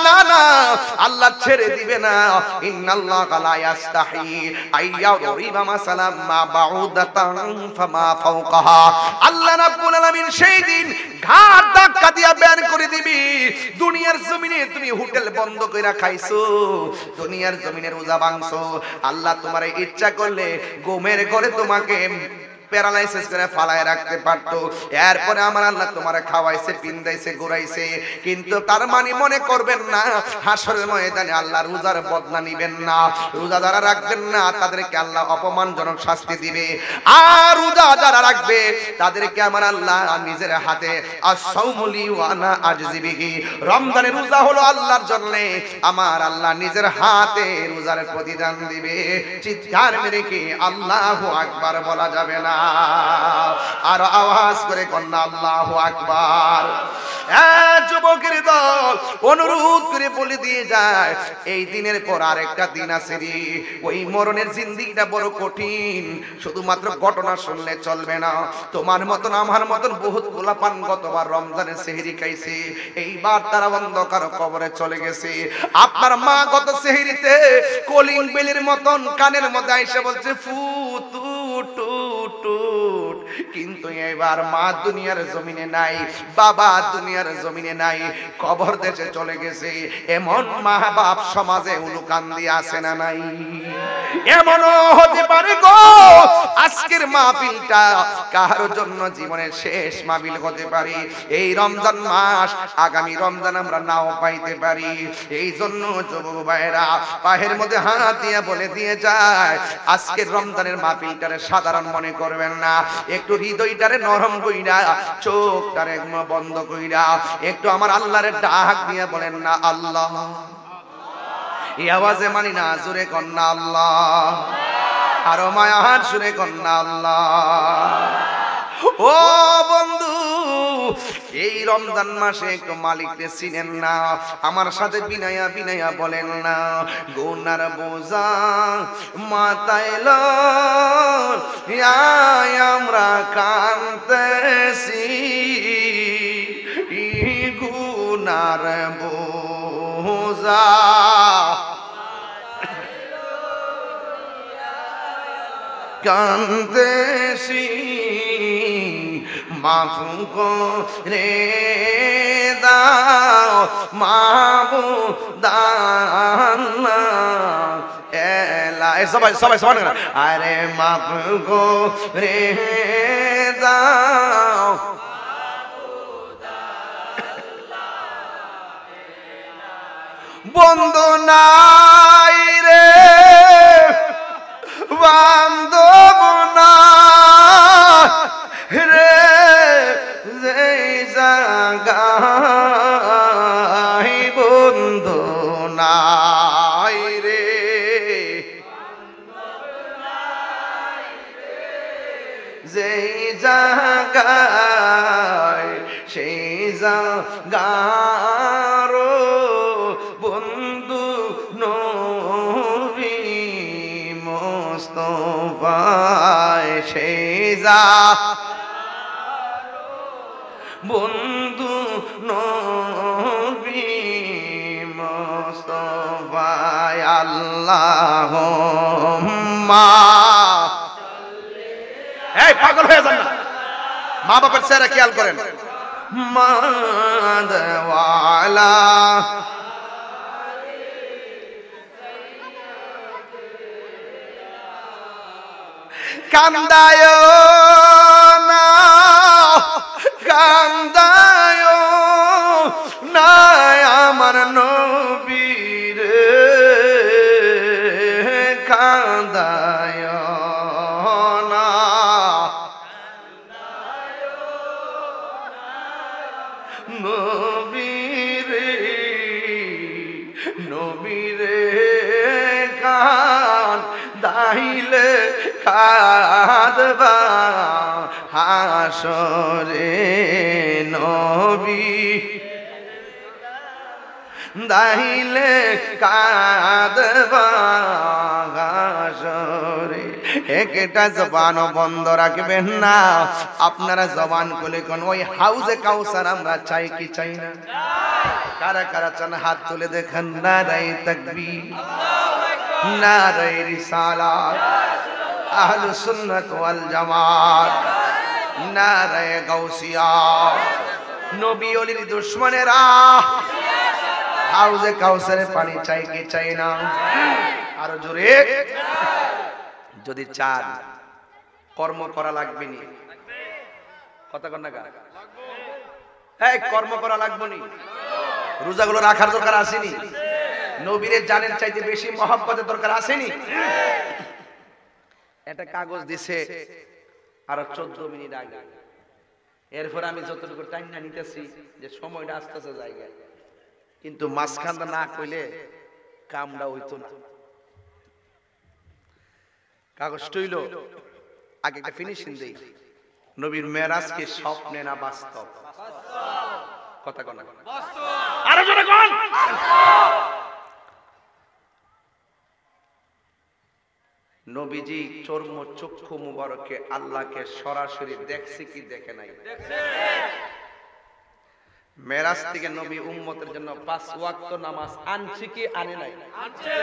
না না, আল্লাহ ছেড়ে দিবে না। ইন্নাল্লাহা লা ইয়াস্তাহি আইয়াউরিবা মাসালাম মা বাউদাতান ফামা ফাওকাহা। আল্লাহ রাব্বুল আলামিন সেই দিন ঘাট ধাক্কা দিয়া বের করে দিবি। দুনিয়ার জমিনে তুমি হোটেল বন্ধ কইরা খাইছো, দুনিয়ার জমিনে রোজা ভাঙছো, আল্লাহ তোমারে ইচ্ছা করলে ঘুমের ঘরে তোমাকে প্যারালাইসিস করে ফালায় রাখতে পারতো। এরপরে আমার আল্লাহ তোমারে খাওয়াইছে, পিন্দাইছে, ঘুরাইছে। কিন্তু তার মানে মনে করবেন না হাসরের ময়দানে আল্লাহ রোজার বদলা নিবেন না, রোজা যারা রাখবেন না তাদেরকে আল্লাহ অপমানজনক শাস্তি দিবে। আর রোজা যারা রাখবে তাদেরকে আমার আল্লাহ নিজের হাতে আস-সাওমুলি ওয়া আনা আজজি বিহি। রমজানের রোজা হলো আল্লাহর জন্য, আমার আল্লাহ নিজের হাতে রোজার প্রতিদান দিবে। চিৎকার মেরে কি আল্লাহু আকবার বলা যাবে না? আর আওয়াজ করে কন্যা আল্লাহু আকবার। যুবকের দল অনুরোধ করে বলে দিয়ে যায়, এই দিনের পর আরেকটা দিন আছে রে। ওই মরণের জিন্দেগিটা বড় কঠিন। শুধুমাত্র ঘটনা শুনলে চলবে না। তোমার মতন আমার মতন বহুত গোলাপান গতবার রমজানে সেহরি খাইছে, এইবার তারা অন্ধকার কবরে চলে গেছে। আপনার মা গত সেহরিতে কলিং বেলের মতন কানের মধ্যে আইসা বলছে ফু তু টু টু, কিন্তু এবার মা দুনিয়ার জমিনে নাই, বাবা দুনিয়ার জমিনে নাই, কবর দেশে চলে গেছে। এমন মা বাপ সমাজে উলুকান্দি আছে না নাই? এমনও হতে পারে গো আজকের মাহফিলটা কারোর জন্য জীবনের শেষ মাহফিল হতে পারে। এই রমজান মাস আগামী রমজান আমরা নাও পাইতে পারি। এই জন্য যুবক ভাইরা পায়ের মধ্যে হাত দিয়ে বলে দিয়ে যায়, আজকের রমজানের মাহফিলটারে সাধারণ মনে করবেন না। একটু হৃদয়টারে নরম কইরা, চোখটারে বন্ধ কইরা একটু আমার আল্লাহরে ডাক দিয়ে বলেন না আল্লাহ। এই আওয়াজে মানি না, জোরে কন্যা আল্লাহ। আরো মায়ার সুরে কন্যা আল্লাহ। ও বন্ধু, এই রমজান মাসে একটু মালিককে চিনেন না? আমার সাথে বিনায়া বিনায়া বলেন না, গুনার বোঝা মাথায় লইয়া আমরা কাঁদতেছি, গুনার বোঝা কাঁদতেছি, মাফ করে দাও মাবুদ আল্লাহ। সবাই সবাই সবাই আরে মাফ করে দাও। বন্ধু নাই রে বান্ধব না রে, যেই জায়গায় বন্ধু নাই রে, যেই জায়গায় সেই জায়গার বন্ধু নবী মুস্তাফায়, সেই বন্ধু নবী মুস্তাফায়। আল্লাহুম্মা, এই পাগল হয়ে যান না, মা বাবার চেহারা খেয়াল করেন। মাদওয়ালা কান্দায় না, কান্দায় না আমার নবীর, কান্দায় নবীরে নবীরে কান দাইলে কাঁদবা হাসরে নবী দাইলে কাঁদবা হাসরে। একটা জবান বন্ধ রাখবেন না, আপনারা জবান খুলে কোন ওই হাউজে কাউসার আমরা চাই কি চাই না? কারা কারা চান হাত তুলে দেখেন। নারায়ে তাকবীর, নারায়ে রিসালাত, আহলুস সুন্নাত ওয়াল জামাত, নারায়ে গাউসিয়া। নবী ওলির দুশমনেরা হাউজে কাউসারে পানি চাই কি চাই না? আরো জোরে। যদি চান কর্ম করা লাগবে নি, কথা কন না কা? এই কর্ম করা লাগবে নি, রোজাগুলো রাখার দরকার আসেনি? নবীর জানের চাইতে বেশি মহব্বতের দরকার আসেনি? একটা কাগজ দিছে আরো 14 মিনিট আগে, এরপর আমি যতটুকু টাইম না নিতেছি যে সময়টা আসতেছে জায়গায়, কিন্তু মাঝখানটা না কইলে কামটা হইতো না। কাগজ টইল আগে একটা ফিনিশিং দেই। নবীর মেরাজ কি স্বপ্নে না বাস্তব? কথা কোন? আরো জোরে কোন? নবীজি চর্ম চক্ষু মুবারকে আল্লাহকে সরাসরি দেখছে কি দেখে নাই? মেরাজ থেকে নবী উম্মতের জন্য 5 ওয়াক্ত নামাজ আনছে কি আনে নাই? আনছে।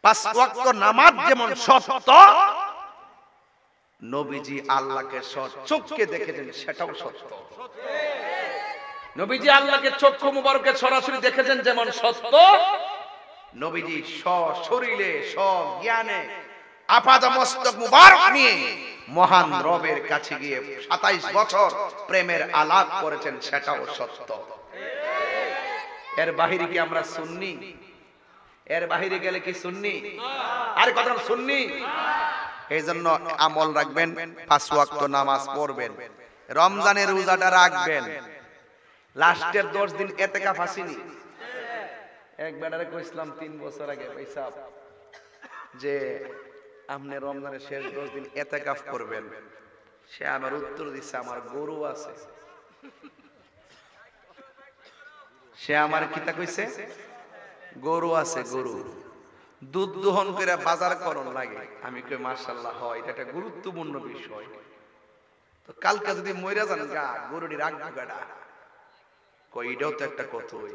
5 ওয়াক্ত নামাজ যেমন সত্য, নবীজি আল্লাহকে চক্ষে দেখেছেন সেটাও সত্য। নবীজি আল্লাহকে চক্ষু মুবারকে সরাসরি দেখেছেন যেমন সত্য, নবীজি সশরীরে সজ্ঞানে আপাদ মস্তক মুবারক নিয়ে মহান রবের কাছে গিয়ে 27 বছর প্রেমের আলাপ করেছেন সেটাও সত্য। এর বাহিরে কি আমরা সুন্নি? এর বাহিরে গেলে কি সুন্নি? আরে কথা সুন্নি। এই জন্য আমল রাখবেন, 5 ওয়াক্ত নামাজ পড়বেন, রমজানের রোজাটা রাখবেন। লাস্টের 10 দিন ইতিকাফ আসেনি? এক বেটারে কইছিলাম 3 বছর আগে, পয়সা যে আপনি রমজানের শেষ 10 দিন ইতিকাফ করবেন। সে আমার উত্তর দিছে আমার গরু আছে। সে আমার কিতা কইছে? গরু আছে, গরু দুধ দহন করে বাজার করন লাগে। আমি কই মাশাআল্লাহ, হয় এটা একটা গুরুত্বপূর্ণ বিষয়। তো কালকে যদি মইরা যান গা, গরুটি রাখবো গাডা। কই এটাও তো একটা কথাই।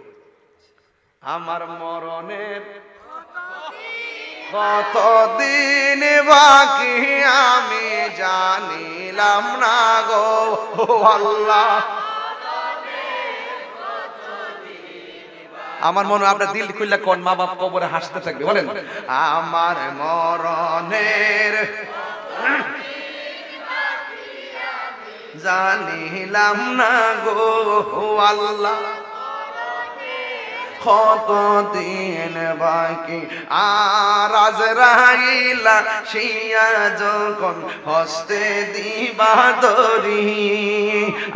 আমার মরণের কতদিন বাকি আমি জানিলাম না গো আল্লাহ। আমার মনে আপনার দিল খুললে কোন মা বাপ কবরে হাসতে থাকবে বলেন। আমার মরণের জানিলাম না গো আল্লাহ, কতদিন বাকি। আর আজরাইলা শিয়া যখন হস্তে দিবা দরি,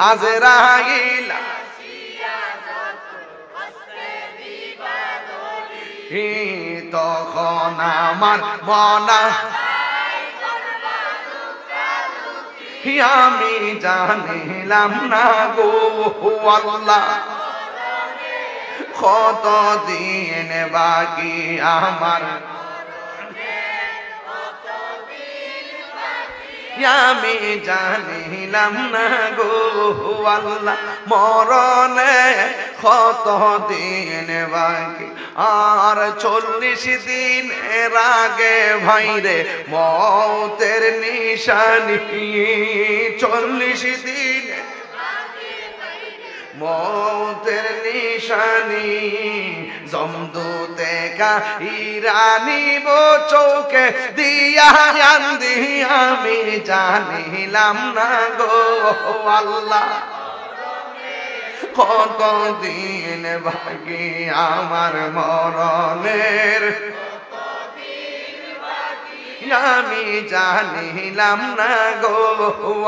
আজরাইলা তখন আমার মনা আমি জানিলাম না গো আল্লাহ, কতদিন বাকি আমার আমি জানিলাম না গো আল্লাহ, মরণে কতদিন বাকি। আর 40 দিনের আগে ভাইরে মৌতের নিশানি, 40 দিন মৌতের নিশানি, জমদূতে কাহিরানি বো চৌকে দিয়া আন্দি আমি জানিলাম না গো আল্লাহ, কতদিন বাকি আমার মরণের আমি জানিলাম না গো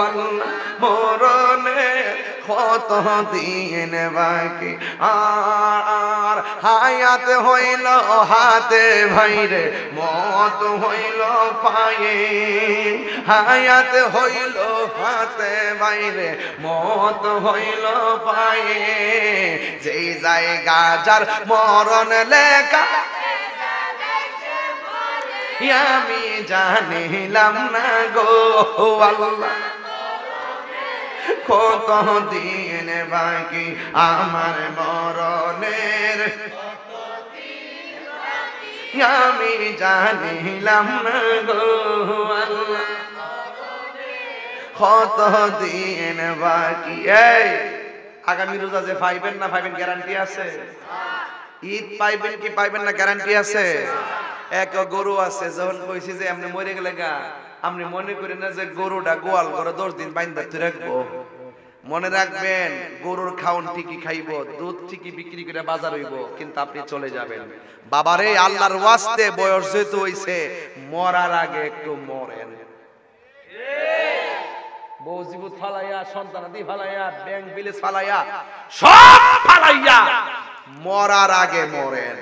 আল্লাহ, মরণের কত দিন বাকি আর হায়াত হইল হাতে ভাইরে মত হইল পায়ে হায়াত হইল হাতে ভাইরে মত হইল পায়ে যেই জায়গা যার মরণ লেখা আমি জানিলাম না গো আল্লাহ কত দিন বাকি আমার মরণের আমি জানিলাম না গো আল্লাহ কত দিন বাকি এই আগামী রোজা যে পাইবেন না পাইবেন গ্যারান্টি আছে ঈদ পাইবেন কি পাইবেন না গ্যারান্টি আছে এক গরু আছে যখন কইছি যে আপনি মরে গেলে গা আপনি মনে করেন না যে গরুটা গোয়াল করে 10 দিন বাইন্ধা রাখবো মনে রাখবেন গরুর খাওন ঠিকই খাইব দুধ ঠিকই বিক্রি করে বাজার হইব কিন্তু আপনি চলে যাবেন বাবারে আল্লাহর ওয়াস্তে বয়স যেহেতু হইছে মরার আগে একটু মরেন বউ জীবত ফালাইয়া সন্তানাদি ফালাইয়া ব্যাংক বিলেজ ফালাইয়া সব ফালাইয়া মরার আগে মরেন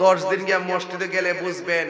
10 দিন গিয়ে মসজিদে গেলে বুঝবেন